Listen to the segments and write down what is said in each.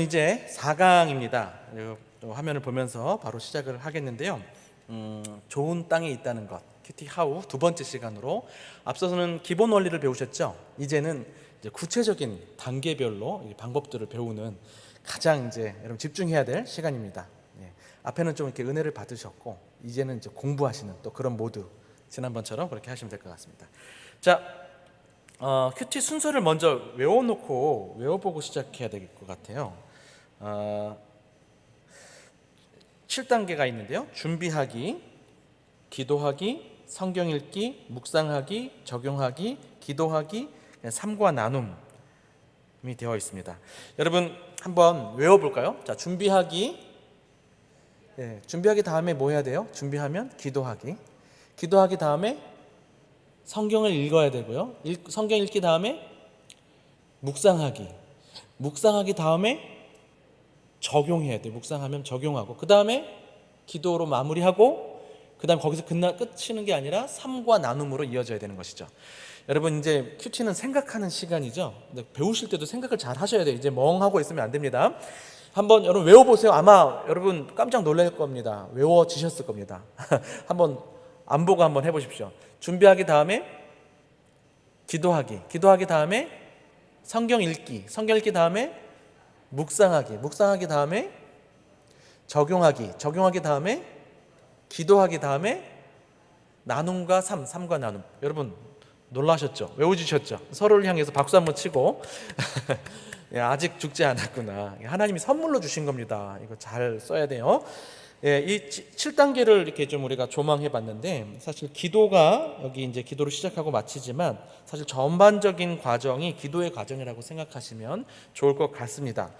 이제 4강입니다. 또 화면을 보면서 바로 시작을 하겠는데요. 좋은 땅에 있다는 것, 큐티 하우 두 번째 시간으로 앞서서는 기본 원리를 배우셨죠. 이제는 이제 구체적인 단계별로 방법들을 배우는 가장 이제 여러분 집중해야 될 시간입니다. 앞에는 좀 이렇게 은혜를 받으셨고 이제는 이제 공부하시는 또 그런 모드, 지난번처럼 그렇게 하시면 될 것 같습니다. 자, 큐티 순서를 먼저 외워놓고 외워보고 시작해야 될 것 같아요. 7단계가 있는데요. 준비하기, 기도하기, 성경 읽기, 묵상하기, 적용하기, 기도하기, 삶과 나눔이 되어 있습니다. 여러분 한번 외워볼까요? 자, 준비하기. 준비하기 다음에 뭐 해야 돼요? 준비하면 기도하기. 기도하기 다음에 성경을 읽어야 되고요. 성경 읽기 다음에 묵상하기. 묵상하기 다음에 적용해야 돼요. 묵상하면 적용하고 그 다음에 기도로 마무리하고 그 다음 거기서 끝이는 게 아니라 삶과 나눔으로 이어져야 되는 것이죠. 여러분 이제 큐티는 생각하는 시간이죠. 근데 배우실 때도 생각을 잘 하셔야 돼요. 이제 멍하고 있으면 안 됩니다. 한번 여러분 외워보세요. 아마 여러분 깜짝 놀랄 겁니다. 외워지셨을 겁니다. 한번 안 보고 한번 해보십시오. 준비하기 다음에 기도하기, 기도하기 다음에 성경 읽기, 성경 읽기 다음에 묵상하기, 묵상하기 다음에 적용하기, 적용하기 다음에 기도하기 다음에 나눔과 삶과 나눔. 여러분 놀라셨죠? 외워주셨죠? 서로를 향해서 박수 한번 치고 아직 죽지 않았구나. 하나님이 선물로 주신 겁니다. 이거 잘 써야 돼요. 이 7단계를 이렇게 좀 우리가 조망해 봤는데 사실 기도가 여기 이제 기도를 시작하고 마치지만 사실 전반적인 과정이 기도의 과정이라고 생각하시면 좋을 것 같습니다.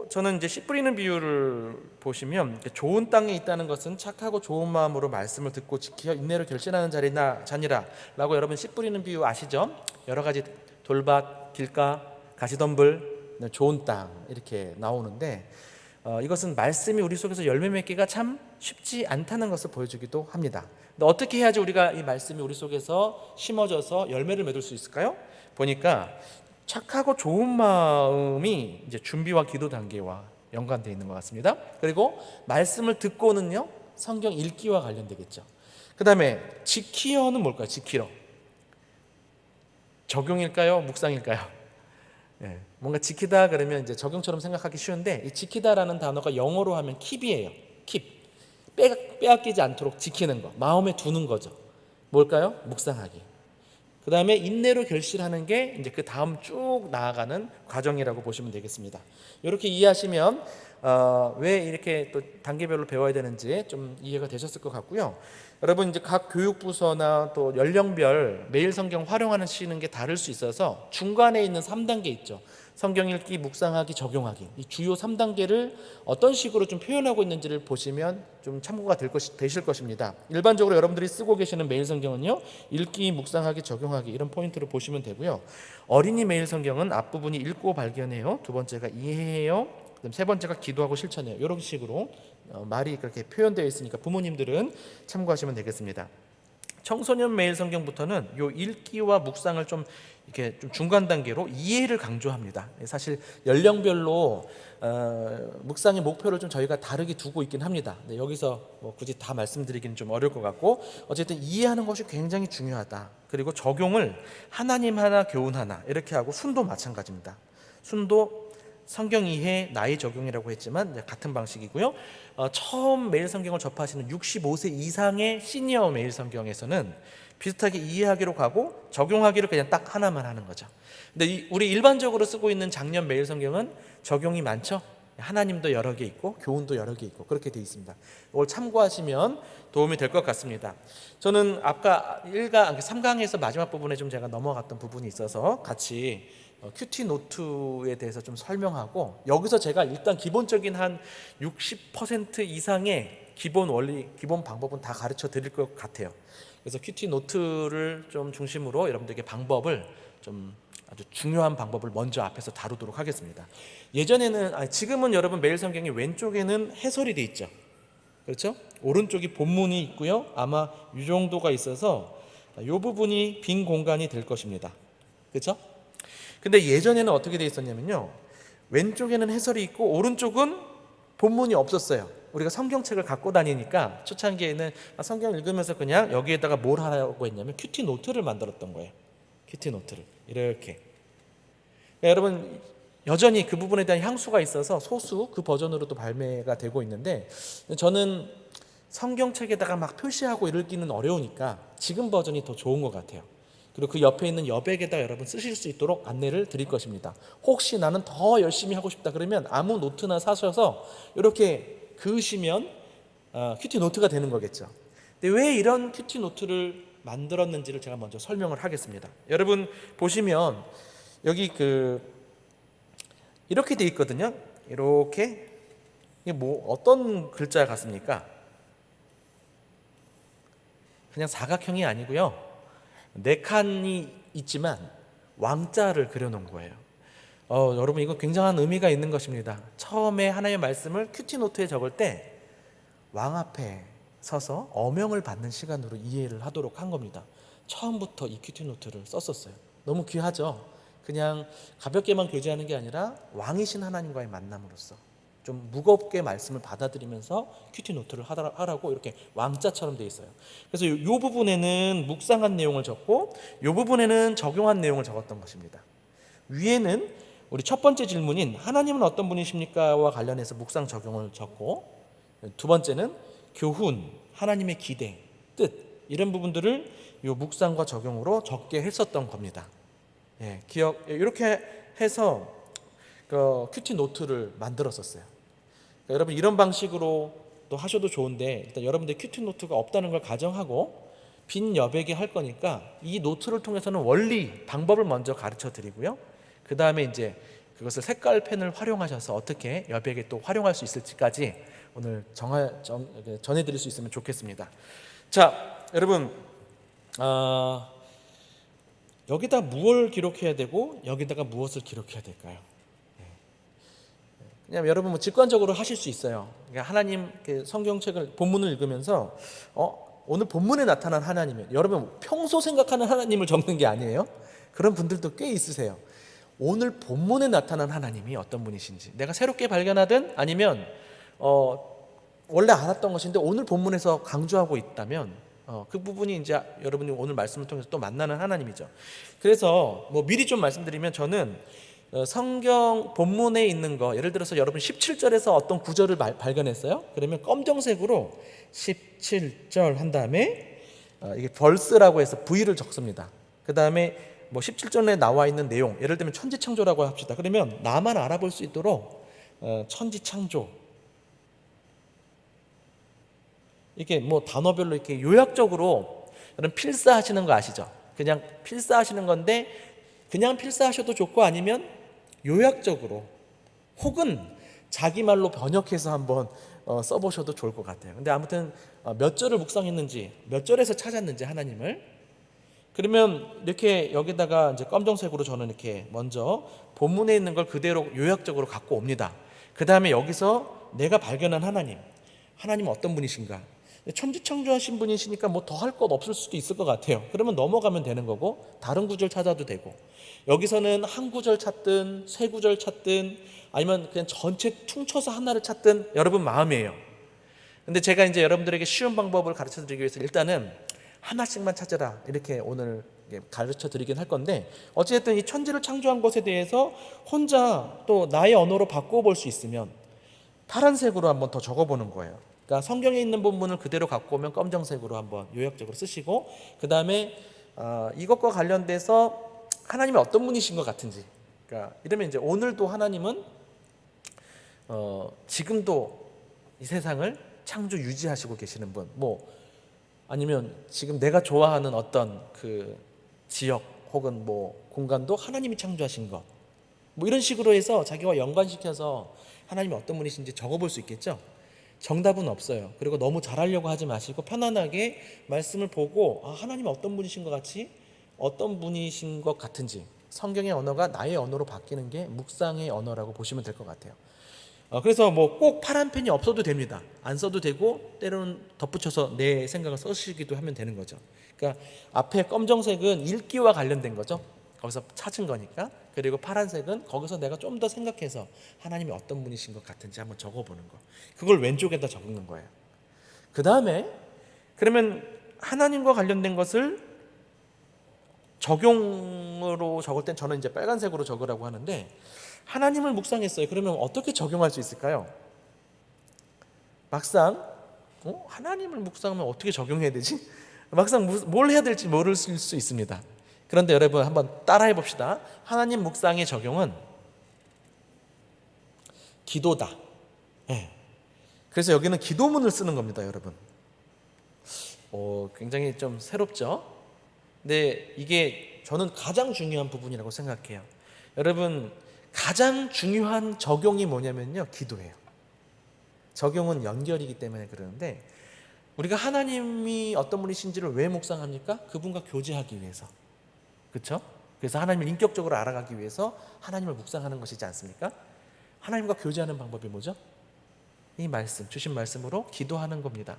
저는 이제 씨 뿌리는 비유를 보시면 좋은 땅에 있다는 것은 착하고 좋은 마음으로 말씀을 듣고 지켜 인내로 결신하는 자니라라고 여러분 씨 뿌리는 비유 아시죠? 여러 가지 돌밭, 길가, 가시덤불, 좋은 땅 이렇게 나오는데 이것은 말씀이 우리 속에서 열매 맺기가 참 쉽지 않다는 것을 보여주기도 합니다. 근데 어떻게 해야지 우리가 이 말씀이 우리 속에서 심어져서 열매를 맺을 수 있을까요? 보니까 착하고 좋은 마음이 이제 준비와 기도 단계와 연관되어 있는 것 같습니다. 그리고 말씀을 듣고는요 성경 읽기와 관련되겠죠. 그 다음에 지키어는 뭘까요? 지키러 적용일까요? 묵상일까요? 뭔가 지키다 그러면 이제 적용처럼 생각하기 쉬운데 이 지키다라는 단어가 영어로 하면 keep이에요. keep. 빼앗기지 않도록 지키는 거, 마음에 두는 거죠. 뭘까요? 묵상하기. 그 다음에 인내로 결실하는 게 이제 그 다음 쭉 나아가는 과정이라고 보시면 되겠습니다. 이렇게 이해하시면 왜 이렇게 또 단계별로 배워야 되는지 좀 이해가 되셨을 것 같고요. 여러분 이제 각 교육부서나 또 연령별 매일 성경 활용하는 게 다를 수 있어서 중간에 있는 3단계 있죠. 성경 읽기, 묵상하기, 적용하기. 이 주요 3단계를 어떤 식으로 좀 표현하고 있는지를 보시면 좀 참고가 되실 것입니다. 일반적으로 여러분들이 쓰고 계시는 매일 성경은요. 읽기, 묵상하기, 적용하기 이런 포인트로 보시면 되고요. 어린이 매일 성경은 앞부분이 읽고 발견해요. 두 번째가 이해해요. 그다음 세 번째가 기도하고 실천해요. 이런 식으로 말이 그렇게 표현되어 있으니까 부모님들은 참고하시면 되겠습니다. 청소년 매일 성경부터는 요 읽기와 묵상을 좀 이렇게 좀 중간 단계로 이해를 강조합니다. 사실 연령별로 묵상의 목표를 좀 저희가 다르게 두고 있긴 합니다. 여기서 뭐 굳이 다 말씀드리기는 좀 어려울 것 같고 어쨌든 이해하는 것이 굉장히 중요하다. 그리고 적용을 하나님 하나 교훈 하나 이렇게 하고 순도 마찬가지입니다. 순도 성경 이해 나이 적용이라고 했지만 같은 방식이고요. 처음 매일 성경을 접하시는 65세 이상의 시니어 매일 성경에서는 비슷하게 이해하기로 가고 적용하기를 그냥 딱 하나만 하는 거죠. 근데 우리 일반적으로 쓰고 있는 작년 매일 성경은 적용이 많죠. 하나님도 여러 개 있고 교훈도 여러 개 있고 그렇게 되어 있습니다. 이걸 참고하시면 도움이 될 것 같습니다. 저는 아까 3강에서 마지막 부분에 좀 제가 넘어갔던 부분이 있어서 같이 큐티 노트에 대해서 좀 설명하고 여기서 제가 일단 기본적인 한 60% 이상의 기본 원리, 기본 방법은 다 가르쳐 드릴 것 같아요. 그래서 큐티 노트를 좀 중심으로 여러분들에게 방법을 좀 아주 중요한 방법을 먼저 앞에서 다루도록 하겠습니다. 지금은 여러분 매일 성경이 왼쪽에는 해설이 돼 있죠. 그렇죠? 오른쪽이 본문이 있고요. 아마 이 정도가 있어서 이 부분이 빈 공간이 될 것입니다. 그렇죠? 근데 예전에는 어떻게 돼 있었냐면요. 왼쪽에는 해설이 있고 오른쪽은 본문이 없었어요. 우리가 성경책을 갖고 다니니까 초창기에는 성경 읽으면서 그냥 여기에다가 뭘 하라고 했냐면 큐티 노트를 만들었던 거예요. 큐티 노트를 이렇게. 그러니까 여러분 여전히 그 부분에 대한 향수가 있어서 소수 그 버전으로도 발매가 되고 있는데, 저는 성경책에다가 막 표시하고 읽기는 어려우니까 지금 버전이 더 좋은 것 같아요. 그리고 그 옆에 있는 여백에다 여러분 쓰실 수 있도록 안내를 드릴 것입니다. 혹시 나는 더 열심히 하고 싶다 그러면 아무 노트나 사셔서 이렇게 그으시면 큐티 노트가 되는 거겠죠. 근데 왜 이런 큐티 노트를 만들었는지를 제가 먼저 설명을 하겠습니다. 여러분 보시면 여기 이렇게 돼 있거든요. 이렇게. 이게 뭐 어떤 글자 같습니까? 그냥 사각형이 아니고요. 4칸이 있지만 왕자를 그려놓은 거예요. 여러분 이거 굉장한 의미가 있는 것입니다. 처음에 하나님의 말씀을 큐티노트에 적을 때 왕 앞에 서서 어명을 받는 시간으로 이해를 하도록 한 겁니다. 처음부터 이 큐티노트를 썼었어요. 너무 귀하죠? 그냥 가볍게만 교제하는 게 아니라 왕이신 하나님과의 만남으로서 좀 무겁게 말씀을 받아들이면서 큐티노트를 하라고 이렇게 왕자처럼 돼 있어요. 그래서 이 부분에는 묵상한 내용을 적고 이 부분에는 적용한 내용을 적었던 것입니다. 위에는 우리 첫 번째 질문인 하나님은 어떤 분이십니까?와 관련해서 묵상 적용을 적고, 두 번째는 교훈, 하나님의 기대, 뜻 이런 부분들을 이 묵상과 적용으로 적게 했었던 겁니다. 이렇게 해서 큐티 노트를 만들었었어요. 그러니까 여러분 이런 방식으로 또 하셔도 좋은데, 일단 여러분들 큐티 노트가 없다는 걸 가정하고 빈 여백에 할 거니까 이 노트를 통해서는 원리, 방법을 먼저 가르쳐 드리고요. 그 다음에 이제 그것을 색깔 펜을 활용하셔서 어떻게 여백에 또 활용할 수 있을지까지 오늘 전해드릴 수 있으면 좋겠습니다. 자, 여러분 여기다 무엇을 기록해야 되고 여기다가 무엇을 기록해야 될까요? 그냥 여러분 직관적으로 하실 수 있어요. 그러니까 하나님 성경책을 본문을 읽으면서 오늘 본문에 나타난 하나님은, 여러분 평소 생각하는 하나님을 적는 게 아니에요. 그런 분들도 꽤 있으세요. 오늘 본문에 나타난 하나님이 어떤 분이신지 내가 새롭게 발견하든 아니면 원래 알았던 것인데 오늘 본문에서 강조하고 있다면 그 부분이 이제 여러분이 오늘 말씀을 통해서 또 만나는 하나님이죠. 그래서 미리 좀 말씀드리면, 저는 성경 본문에 있는 거, 예를 들어서 여러분 17절에서 어떤 구절을 발견했어요. 그러면 검정색으로 17절 한 다음에 이게 벌스라고 해서 V를 적습니다. 그 다음에 17절에 나와 있는 내용, 예를 들면 천지창조라고 합시다. 그러면 나만 알아볼 수 있도록 천지창조 이렇게 단어별로 이렇게 요약적으로, 여러분 필사하시는 거 아시죠? 그냥 필사하시는 건데 그냥 필사하셔도 좋고 아니면 요약적으로 혹은 자기 말로 번역해서 한번 써보셔도 좋을 것 같아요. 근데 아무튼 몇 절을 묵상했는지, 몇 절에서 찾았는지 하나님을, 그러면 이렇게 여기다가 이제 검정색으로 저는 이렇게 먼저 본문에 있는 걸 그대로 요약적으로 갖고 옵니다. 그 다음에 여기서 내가 발견한 하나님은 어떤 분이신가? 천지창조하신 분이시니까 더 할 것 없을 수도 있을 것 같아요. 그러면 넘어가면 되는 거고 다른 구절 찾아도 되고, 여기서는 한 구절 찾든 세 구절 찾든 아니면 그냥 전체 퉁쳐서 하나를 찾든 여러분 마음이에요. 근데 제가 이제 여러분들에게 쉬운 방법을 가르쳐 드리기 위해서 일단은 하나씩만 찾아라 이렇게 오늘 가르쳐 드리긴 할 건데, 어쨌든 이 천지를 창조한 것에 대해서 혼자 또 나의 언어로 바꿔볼 수 있으면 파란색으로 한번 더 적어보는 거예요. 그러니까 성경에 있는 본문을 그대로 갖고 오면 검정색으로 한번 요약적으로 쓰시고, 그 다음에 이것과 관련돼서 하나님이 어떤 분이신 것 같은지, 그러니까 이러면 이제 오늘도 하나님은 지금도 이 세상을 창조 유지하시고 계시는 분, 아니면 지금 내가 좋아하는 어떤 그 지역 혹은 공간도 하나님이 창조하신 것, 이런 식으로 해서 자기와 연관시켜서 하나님이 어떤 분이신지 적어볼 수 있겠죠. 정답은 없어요. 그리고 너무 잘하려고 하지 마시고 편안하게 말씀을 보고 하나님이 어떤 분이신 것 같이, 어떤 분이신 것 같은지, 성경의 언어가 나의 언어로 바뀌는 게 묵상의 언어라고 보시면 될 것 같아요. 그래서 꼭 파란 펜이 없어도 됩니다. 안 써도 되고 때로는 덧붙여서 내 생각을 쓰시기도 하면 되는 거죠. 그러니까 앞에 검정색은 읽기와 관련된 거죠. 거기서 찾은 거니까. 그리고 파란색은 거기서 내가 좀 더 생각해서 하나님이 어떤 분이신 것 같은지 한번 적어보는 거. 그걸 왼쪽에다 적는 거예요. 그 다음에 그러면 하나님과 관련된 것을 적용으로 적을 땐 저는 이제 빨간색으로 적으라고 하는데, 하나님을 묵상했어요. 그러면 어떻게 적용할 수 있을까요? 막상 하나님을 묵상하면 어떻게 적용해야 되지? 막상 뭘 해야 될지 모를 수 있습니다. 그런데 여러분 한번 따라해 봅시다. 하나님 묵상의 적용은 기도다. 네. 그래서 여기는 기도문을 쓰는 겁니다, 여러분. 굉장히 좀 새롭죠? 근데 이게 저는 가장 중요한 부분이라고 생각해요. 여러분, 가장 중요한 적용이 뭐냐면요, 기도예요. 적용은 연결이기 때문에 그러는데, 우리가 하나님이 어떤 분이신지를 왜 묵상합니까? 그분과 교제하기 위해서. 그렇죠? 그래서 하나님을 인격적으로 알아가기 위해서 하나님을 묵상하는 것이지 않습니까? 하나님과 교제하는 방법이 뭐죠? 이 말씀, 주신 말씀으로 기도하는 겁니다.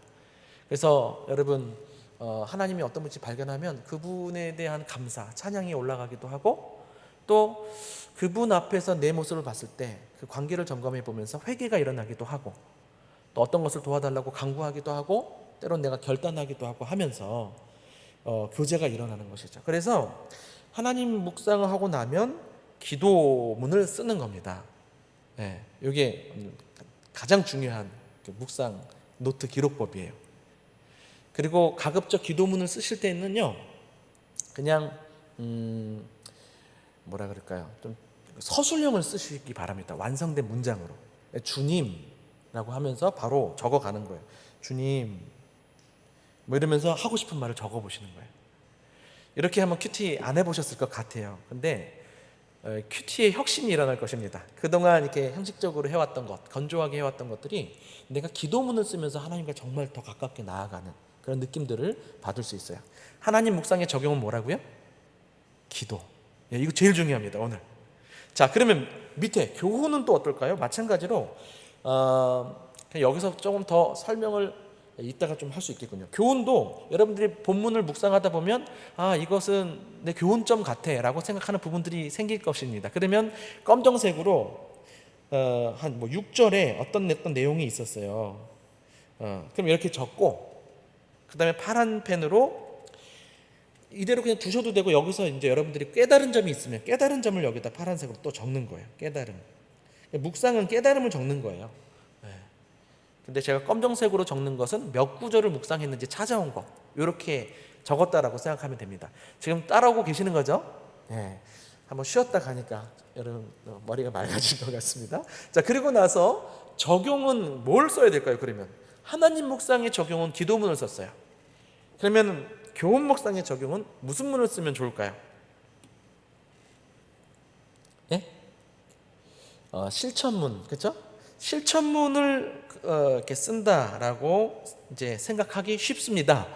그래서 여러분, 하나님이 어떤 분인지 발견하면 그분에 대한 감사, 찬양이 올라가기도 하고, 또 그분 앞에서 내 모습을 봤을 때 그 관계를 점검해 보면서 회개가 일어나기도 하고, 또 어떤 것을 도와달라고 간구하기도 하고, 때론 내가 결단하기도 하고 하면서 교제가 일어나는 것이죠. 그래서 하나님 묵상을 하고 나면 기도문을 쓰는 겁니다. 네, 이게 가장 중요한 묵상 노트 기록법이에요. 그리고 가급적 기도문을 쓰실 때는요, 그냥 뭐라 그럴까요? 좀 서술형을 쓰시기 바랍니다. 완성된 문장으로. 주님라고 하면서 바로 적어가는 거예요. 주님, 뭐 이러면서 하고 싶은 말을 적어보시는 거예요. 이렇게 하면 큐티 안 해보셨을 것 같아요. 근데 큐티의 혁신이 일어날 것입니다. 그동안 이렇게 형식적으로 해왔던 것, 건조하게 해왔던 것들이 내가 기도문을 쓰면서 하나님과 정말 더 가깝게 나아가는 그런 느낌들을 받을 수 있어요. 하나님 묵상의 적용은 뭐라고요? 기도. 이거 제일 중요합니다, 오늘. 자, 그러면 밑에 교훈은 또 어떨까요? 마찬가지로 여기서 조금 더 설명을 이따가 좀 할 수 있겠군요. 교훈도 여러분들이 본문을 묵상하다 보면 이것은 내 교훈점 같아 라고 생각하는 부분들이 생길 것입니다. 그러면 검정색으로 한 6절에 어떤 내용이 있었어요. 그럼 이렇게 적고, 그 다음에 파란 펜으로 이대로 그냥 두셔도 되고, 여기서 이제 여러분들이 깨달은 점이 있으면 깨달은 점을 여기다 파란색으로 또 적는 거예요. 깨달음. 묵상은 깨달음을 적는 거예요. 근데 제가 검정색으로 적는 것은 몇 구절을 묵상했는지 찾아온 거, 이렇게 적었다라고 생각하면 됩니다. 지금 따라오고 계시는 거죠? 네. 한번 쉬었다 가니까 여러분 머리가 맑아질 것 같습니다. 자, 그리고 나서 적용은 뭘 써야 될까요? 그러면 하나님 묵상의 적용은 기도문을 썼어요. 그러면 교훈 묵상의 적용은 무슨 문을 쓰면 좋을까요? 예? 실천문, 그렇죠? 실천문을 이렇게 쓴다라고 이제 생각하기 쉽습니다.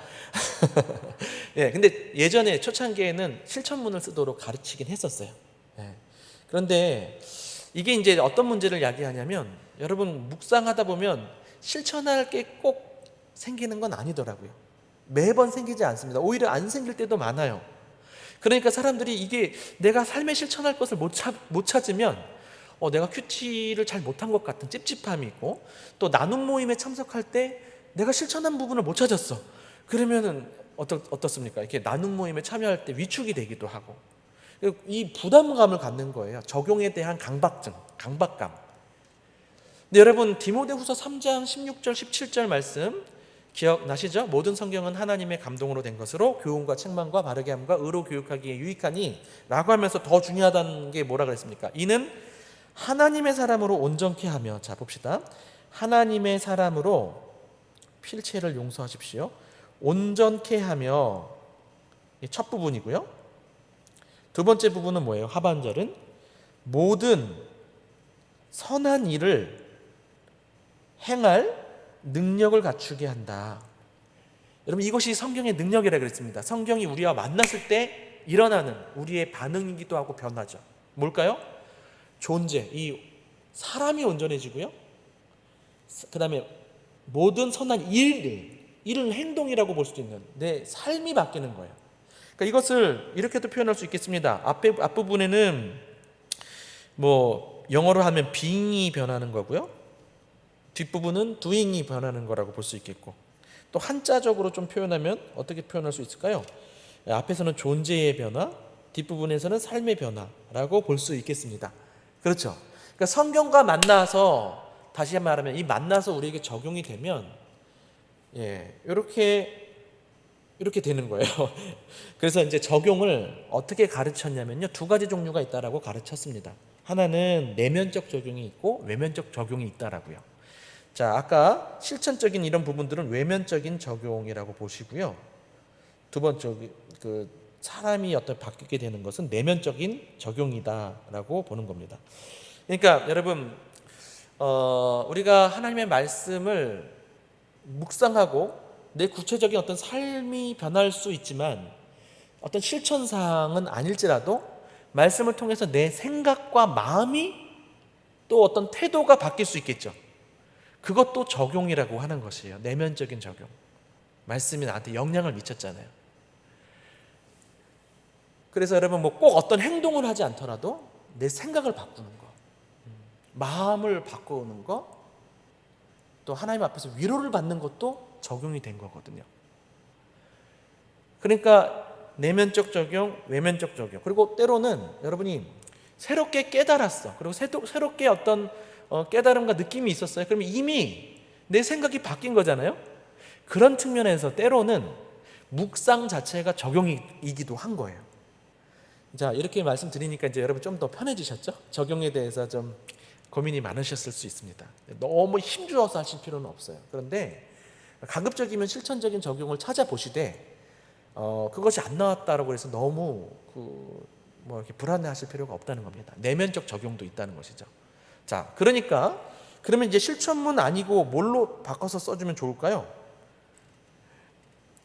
예, 근데 예전에 초창기에는 실천문을 쓰도록 가르치긴 했었어요. 예. 그런데 이게 이제 어떤 문제를 야기하냐면, 여러분 묵상하다 보면 실천할 게 꼭 생기는 건 아니더라고요. 매번 생기지 않습니다. 오히려 안 생길 때도 많아요. 그러니까 사람들이 이게 내가 삶에 실천할 것을 못 찾으면 내가 큐티를 잘 못한 것 같은 찝찝함이 있고, 또 나눔 모임에 참석할 때 내가 실천한 부분을 못 찾았어. 그러면은 어떻습니까? 이렇게 나눔 모임에 참여할 때 위축이 되기도 하고, 이 부담감을 갖는 거예요. 적용에 대한 강박감. 근데 여러분 디모데후서 3장 16절 17절 말씀 기억나시죠? 모든 성경은 하나님의 감동으로 된 것으로 교훈과 책망과 바르게 함과 의로 교육하기에 유익하니 라고 하면서 더 중요하다는 게 뭐라 그랬습니까? 이는 하나님의 사람으로 온전케 하며, 자 봅시다. 하나님의 사람으로 필체를 용서하십시오. 온전케 하며, 첫 부분이고요. 두 번째 부분은 뭐예요? 하반절은 모든 선한 일을 행할 능력을 갖추게 한다. 여러분 이것이 성경의 능력이라 그랬습니다. 성경이 우리와 만났을 때 일어나는 우리의 반응이기도 하고 변화죠. 뭘까요? 존재, 이 사람이 온전해지고요. 그 다음에 모든 선한 일은 행동이라고 볼 수도 있는 내 삶이 바뀌는 거예요. 그러니까 이것을 이렇게도 표현할 수 있겠습니다. 앞부분에는 뭐 영어로 하면 being이 변하는 거고요. 뒷부분은 doing이 변하는 거라고 볼 수 있겠고, 또 한자적으로 좀 표현하면 어떻게 표현할 수 있을까요? 앞에서는 존재의 변화, 뒷부분에서는 삶의 변화라고 볼 수 있겠습니다. 그렇죠? 그러니까 성경과 만나서, 다시 말하면 이 만나서 우리에게 적용이 되면 이렇게 되는 거예요. 그래서 이제 적용을 어떻게 가르쳤냐면요, 두 가지 종류가 있다라고 가르쳤습니다. 하나는 내면적 적용이 있고 외면적 적용이 있다라고요. 자, 아까 실천적인 이런 부분들은 외면적인 적용이라고 보시고요. 두 번째, 사람이 어떤 바뀌게 되는 것은 내면적인 적용이다라고 보는 겁니다. 그러니까 여러분, 우리가 하나님의 말씀을 묵상하고 내 구체적인 어떤 삶이 변할 수 있지만 어떤 실천사항은 아닐지라도 말씀을 통해서 내 생각과 마음이 또 어떤 태도가 바뀔 수 있겠죠. 그것도 적용이라고 하는 것이에요. 내면적인 적용. 말씀이 나한테 영향을 미쳤잖아요. 그래서 여러분, 뭐 꼭 어떤 행동을 하지 않더라도 내 생각을 바꾸는 거, 마음을 바꾸는 거, 또 하나님 앞에서 위로를 받는 것도 적용이 된 거거든요. 그러니까 내면적 적용, 외면적 적용. 그리고 때로는 여러분이 새롭게 깨달았어. 그리고 새롭게 어떤 깨달음과 느낌이 있었어요. 그러면 이미 내 생각이 바뀐 거잖아요. 그런 측면에서 때로는 묵상 자체가 적용이기도 한 거예요. 자, 이렇게 말씀드리니까 이제 여러분 좀 더 편해지셨죠? 적용에 대해서 좀 고민이 많으셨을 수 있습니다. 너무 힘주어서 하실 필요는 없어요. 그런데 가급적이면 실천적인 적용을 찾아보시되 그것이 안 나왔다라고 해서 너무 이렇게 불안해하실 필요가 없다는 겁니다. 내면적 적용도 있다는 것이죠. 자, 그러면 이제 실천문 아니고 뭘로 바꿔서 써주면 좋을까요?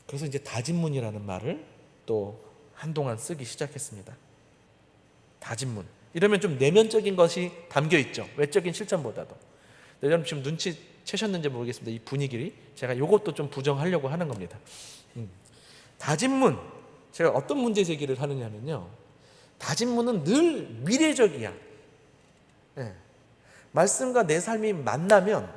그래서 이제 다짐문이라는 말을 또 한동안 쓰기 시작했습니다. 다짐문. 이러면 좀 내면적인 것이 담겨 있죠. 외적인 실천보다도. 여러분 지금 눈치채셨는지 모르겠습니다. 이 분위기를 제가 이것도 좀 부정하려고 하는 겁니다. 다짐문. 제가 어떤 문제 제기를 하느냐면요, 다짐문은 늘 미래적이야. 말씀과 내 삶이 만나면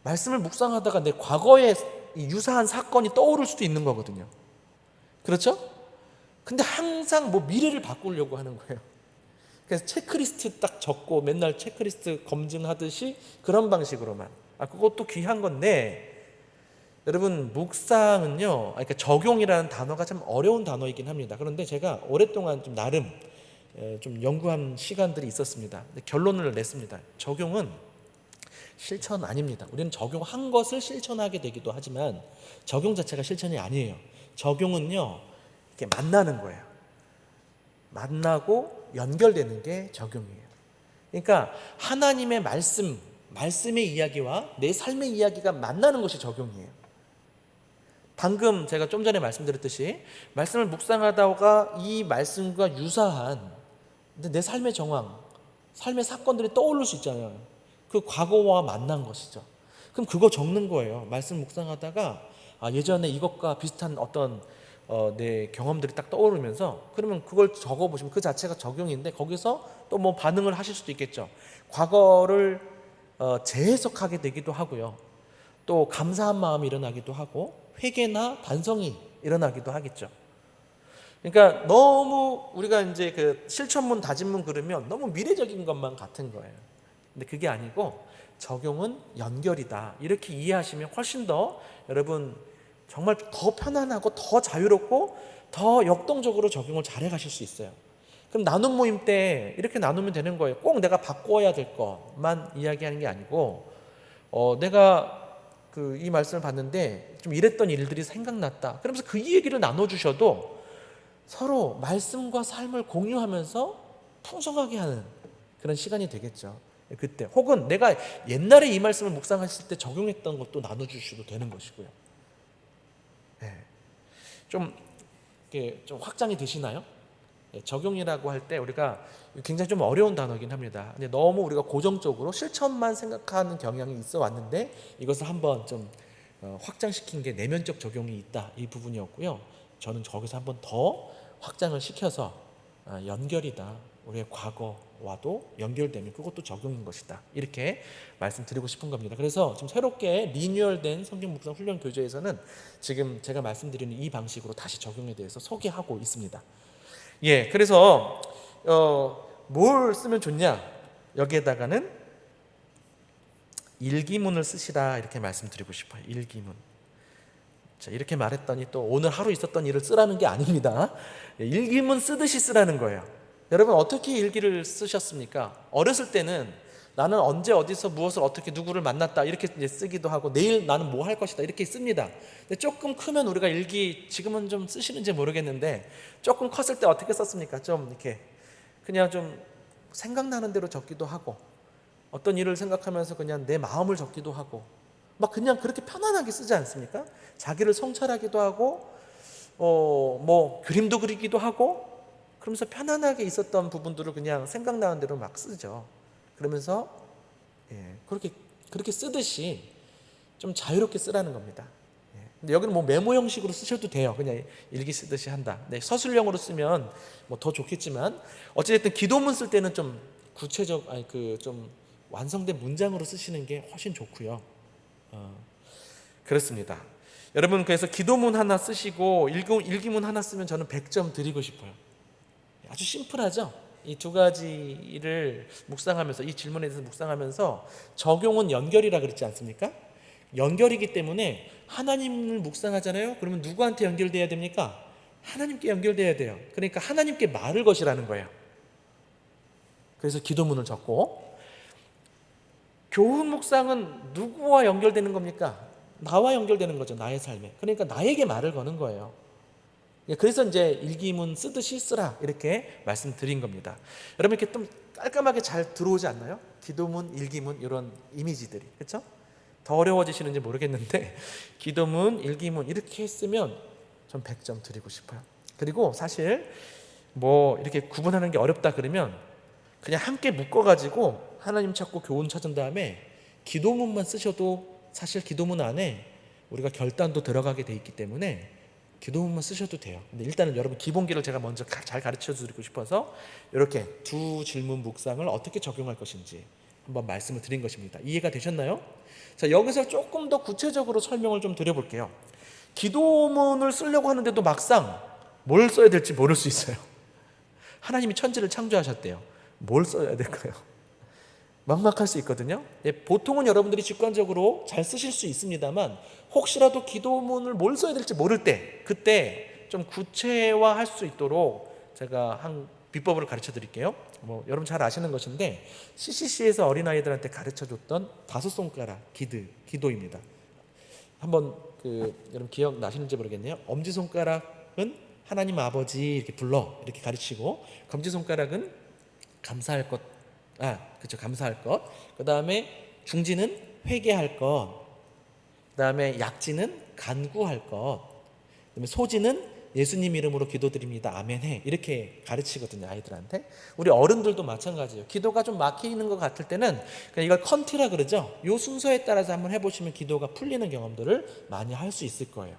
말씀을 묵상하다가 내 과거에 유사한 사건이 떠오를 수도 있는 거거든요. 그렇죠? 근데 항상 뭐 미래를 바꾸려고 하는 거예요. 그래서 체크리스트 딱 적고 맨날 체크리스트 검증하듯이 그런 방식으로만. 그것도 귀한 건데, 여러분 묵상은요, 그러니까 적용이라는 단어가 참 어려운 단어이긴 합니다. 그런데 제가 오랫동안 좀 나름 좀 연구한 시간들이 있었습니다. 근데 결론을 냈습니다. 적용은 실천 아닙니다. 우리는 적용한 것을 실천하게 되기도 하지만 적용 자체가 실천이 아니에요. 적용은요, 이렇게 만나는 거예요. 만나고 연결되는 게 적용이에요. 그러니까 하나님의 말씀의 이야기와 내 삶의 이야기가 만나는 것이 적용이에요. 방금 제가 좀 전에 말씀드렸듯이 말씀을 묵상하다가 이 말씀과 유사한 내 삶의 정황, 삶의 사건들이 떠오를 수 있잖아요. 그 과거와 만난 것이죠. 그럼 그거 적는 거예요. 말씀 묵상하다가 예전에 이것과 비슷한 어떤 내 경험들이 딱 떠오르면서, 그러면 그걸 적어보시면 그 자체가 적용인데 거기서 또 뭐 반응을 하실 수도 있겠죠. 과거를 재해석하게 되기도 하고요. 또 감사한 마음이 일어나기도 하고 회개나 반성이 일어나기도 하겠죠. 그러니까 너무 우리가 이제 그 실천문, 다짐문 그러면 너무 미래적인 것만 같은 거예요. 근데 그게 아니고 적용은 연결이다. 이렇게 이해하시면 훨씬 더 여러분 정말 더 편안하고 더 자유롭고 더 역동적으로 적용을 잘해 가실 수 있어요. 그럼 나눔 모임 때 이렇게 나누면 되는 거예요. 꼭 내가 바꿔야 될 것만 이야기하는 게 아니고 내가 이 말씀을 봤는데 좀 이랬던 일들이 생각났다. 그러면서 그 얘기를 나눠주셔도 서로 말씀과 삶을 공유하면서 풍성하게 하는 그런 시간이 되겠죠. 그때 혹은 내가 옛날에 이 말씀을 묵상했을 때 적용했던 것도 나눠주셔도 되는 것이고요. 좀 확장이 되시나요? 적용이라고 할 때 우리가 굉장히 좀 어려운 단어이긴 합니다. 근데 너무 우리가 고정적으로 실천만 생각하는 경향이 있어 왔는데 이것을 한번 좀 확장시킨 게 내면적 적용이 있다, 이 부분이었고요. 저는 거기서 한번 더 확장을 시켜서 연결이다, 우리의 과거와도 연결되면 그것도 적용인 것이다. 이렇게 말씀드리고 싶은 겁니다. 그래서 지금 새롭게 리뉴얼된 성경 묵상 훈련 교재에서는 지금 제가 말씀드리는 이 방식으로 다시 적용에 대해서 소개하고 있습니다. 예, 그래서 뭘 쓰면 좋냐? 여기에다가는 일기문을 쓰시라 이렇게 말씀드리고 싶어요. 일기문. 자, 이렇게 말했더니 또 오늘 하루 있었던 일을 쓰라는 게 아닙니다. 일기문 쓰듯이 쓰라는 거예요. 여러분 어떻게 일기를 쓰셨습니까? 어렸을 때는 나는 언제 어디서 무엇을 어떻게 누구를 만났다 이렇게 이제 쓰기도 하고 내일 나는 뭐 할 것이다 이렇게 씁니다. 근데 조금 크면 우리가 일기 지금은 좀 쓰시는지 모르겠는데 조금 컸을 때 어떻게 썼습니까? 좀 이렇게 그냥 좀 생각나는 대로 적기도 하고 어떤 일을 생각하면서 그냥 내 마음을 적기도 하고 막 그냥 그렇게 편안하게 쓰지 않습니까? 자기를 성찰하기도 하고 뭐 그림도 그리기도 하고 그러면서 편안하게 있었던 부분들을 그냥 생각나는 대로 막 쓰죠. 그러면서 그렇게 쓰듯이 좀 자유롭게 쓰라는 겁니다. 근데 여기는 뭐 메모 형식으로 쓰셔도 돼요. 그냥 일기 쓰듯이 한다. 네, 서술형으로 쓰면 뭐 더 좋겠지만 어찌됐든 기도문 쓸 때는 좀 구체적 좀 완성된 문장으로 쓰시는 게 훨씬 좋고요. 그렇습니다. 여러분 그래서 기도문 하나 쓰시고 일기문 하나 쓰면 저는 100점 드리고 싶어요. 아주 심플하죠? 이 두 가지를 묵상하면서 이 질문에 대해서 묵상하면서 적용은 연결이라 그랬지 않습니까? 연결이기 때문에 하나님을 묵상하잖아요. 그러면 누구한테 연결돼야 됩니까? 하나님께 연결돼야 돼요. 그러니까 하나님께 말을 것이라는 거예요. 그래서 기도문을 적고 교훈 묵상은 누구와 연결되는 겁니까? 나와 연결되는 거죠. 나의 삶에. 그러니까 나에게 말을 거는 거예요. 그래서 이제 일기문 쓰듯이 쓰라 이렇게 말씀드린 겁니다. 여러분 이렇게 좀 깔끔하게 잘 들어오지 않나요? 기도문, 일기문 이런 이미지들이 그렇죠? 더 어려워지시는지 모르겠는데 기도문, 일기문 이렇게 쓰면 전 100점 드리고 싶어요. 그리고 사실 뭐 이렇게 구분하는 게 어렵다 그러면 그냥 함께 묶어가지고 하나님 찾고 교훈 찾은 다음에 기도문만 쓰셔도 사실 기도문 안에 우리가 결단도 들어가게 돼 있기 때문에 기도문만 쓰셔도 돼요. 근데 일단은 여러분 기본기를 제가 먼저 잘 가르쳐 드리고 싶어서 이렇게 두 질문 묵상을 어떻게 적용할 것인지 한번 말씀을 드린 것입니다. 이해가 되셨나요? 자, 여기서 조금 더 구체적으로 설명을 좀 드려볼게요. 기도문을 쓰려고 하는데도 막상 뭘 써야 될지 모를 수 있어요. 하나님이 천지를 창조하셨대요. 뭘 써야 될까요? 막막할 수 있거든요. 보통은 여러분들이 직관적으로 잘 쓰실 수 있습니다만 혹시라도 기도문을 뭘 써야 될지 모를 때 그때 좀 구체화할 수 있도록 제가 한 비법을 가르쳐 드릴게요. 뭐 여러분 잘 아시는 것인데 CCC에서 어린아이들한테 가르쳐줬던 5손가락 기도입니다. 한번 여러분 기억나시는지 모르겠네요. 엄지손가락은 하나님 아버지 이렇게 불러 이렇게 가르치고 검지손가락은 감사할 것 그렇죠. 감사할 것. 그 다음에 중지는 회개할 것. 그 다음에 약지는 간구할 것. 그 다음에 소지는 예수님 이름으로 기도드립니다. 아멘해. 이렇게 가르치거든요. 아이들한테. 우리 어른들도 마찬가지예요. 기도가 좀 막히는 것 같을 때는 그냥 이걸 컨티라 그러죠. 이 순서에 따라서 한번 해보시면 기도가 풀리는 경험들을 많이 할 수 있을 거예요.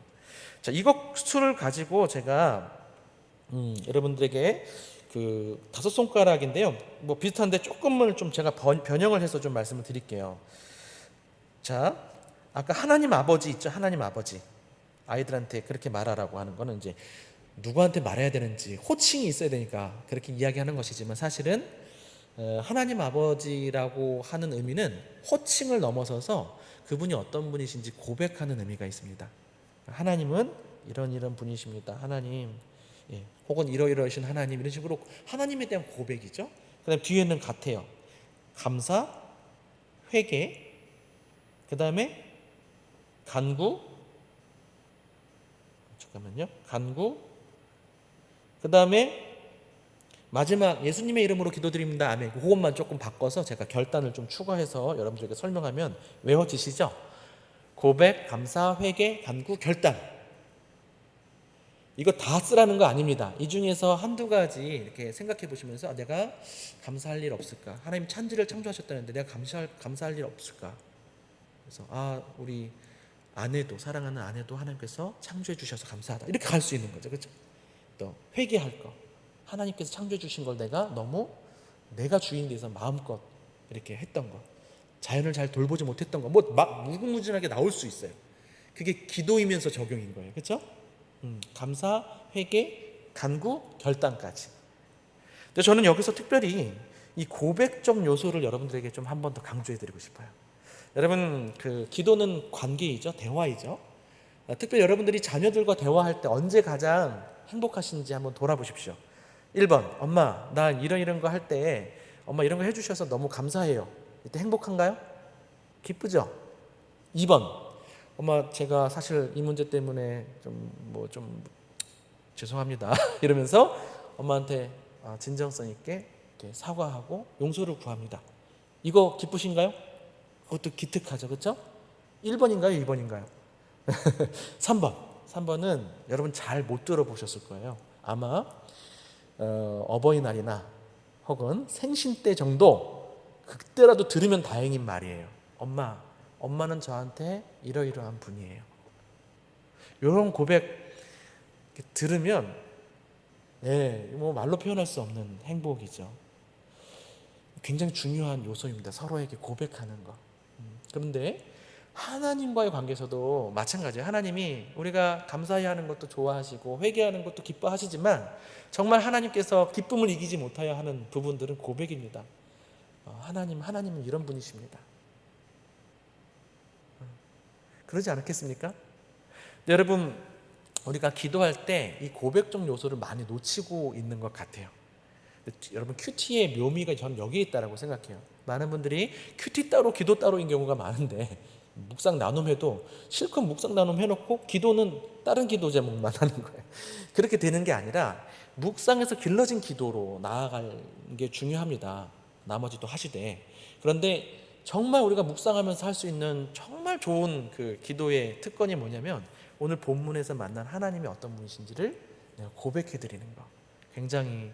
자, 이것을 가지고 제가 여러분들에게 5손가락인데요. 뭐 비슷한데 조금은 좀 제가 변형을 해서 좀 말씀을 드릴게요. 자, 아까 하나님 아버지 있죠? 하나님 아버지. 아이들한테 그렇게 말하라고 하는 거는 이제 누구한테 말해야 되는지 호칭이 있어야 되니까 그렇게 이야기하는 것이지만 사실은 하나님 아버지라고 하는 의미는 호칭을 넘어서서 그분이 어떤 분이신지 고백하는 의미가 있습니다. 하나님은 이런 분이십니다. 하나님 혹은 이러이러하신 하나님 이런 식으로 하나님에 대한 고백이죠. 그 다음에 뒤에는 같아요. 감사, 회개, 그 다음에 간구, 그 다음에 마지막 예수님의 이름으로 기도드립니다. 아멘. 그것만 조금 바꿔서 제가 결단을 좀 추가해서 여러분들에게 설명하면 외워지시죠? 고백, 감사, 회개, 간구, 결단. 이거 다 쓰라는 거 아닙니다. 이 중에서 한두 가지 이렇게 생각해 보시면서 내가 감사할 일 없을까? 하나님 천지를 창조하셨다는데 내가 감사할 일 없을까? 그래서 우리 아내도 사랑하는 아내도 하나님께서 창조해 주셔서 감사하다. 이렇게 갈 수 있는 거죠. 그렇죠? 또 회개할 거. 하나님께서 창조해 주신 걸 내가 주인이 돼서 마음껏 이렇게 했던 거, 자연을 잘 돌보지 못했던 거, 뭐 막 무궁무진하게 나올 수 있어요. 그게 기도이면서 적용인 거예요. 그렇죠? 감사, 회개, 간구, 결단까지. 근데 저는 여기서 특별히 이 고백적 요소를 여러분들에게 좀 한 번 더 강조해 드리고 싶어요. 여러분, 그 기도는 관계이죠, 대화이죠. 특별히 여러분들이 자녀들과 대화할 때 언제 가장 행복하신지 한번 돌아보십시오. 1번, 엄마 나 이런 거 할 때 엄마 이런 거 해주셔서 너무 감사해요. 이때 행복한가요? 기쁘죠? 2번, 엄마 제가 사실 이 문제 때문에 좀 죄송합니다 이러면서 엄마한테 진정성 있게 이렇게 사과하고 용서를 구합니다. 이거 기쁘신가요? 그것도 기특하죠, 그렇죠? 1번인가요? 2번인가요? 3번은 여러분 잘 못 들어보셨을 거예요. 아마 어버이날이나 혹은 생신 때 정도 그때라도 들으면 다행인 말이에요. 엄마는 저한테 이러이러한 분이에요. 이런 고백 들으면 뭐 말로 표현할 수 없는 행복이죠. 굉장히 중요한 요소입니다. 서로에게 고백하는 거. 그런데 하나님과의 관계에서도 마찬가지예요. 하나님이 우리가 감사해야 하는 것도 좋아하시고 회개하는 것도 기뻐하시지만 정말 하나님께서 기쁨을 이기지 못하여 하는 부분들은 고백입니다. 하나님은 이런 분이십니다. 그러지 않겠습니까? 여러분, 우리가 기도할 때 이 고백적 요소를 많이 놓치고 있는 것 같아요. 여러분, 큐티의 묘미가 저는 여기에 있다고 생각해요. 많은 분들이 큐티 따로 기도 따로인 경우가 많은데 묵상 나눔해도 실컷 묵상 나눔 해놓고 기도는 다른 기도 제목만 하는 거예요. 그렇게 되는 게 아니라 묵상에서 길러진 기도로 나아가는 게 중요합니다. 나머지도 하시되. 그런데 정말 우리가 묵상하면서 할 수 있는 정말 좋은 그 기도의 특권이 뭐냐면 오늘 본문에서 만난 하나님이 어떤 분이신지를 고백해 드리는 거. 굉장히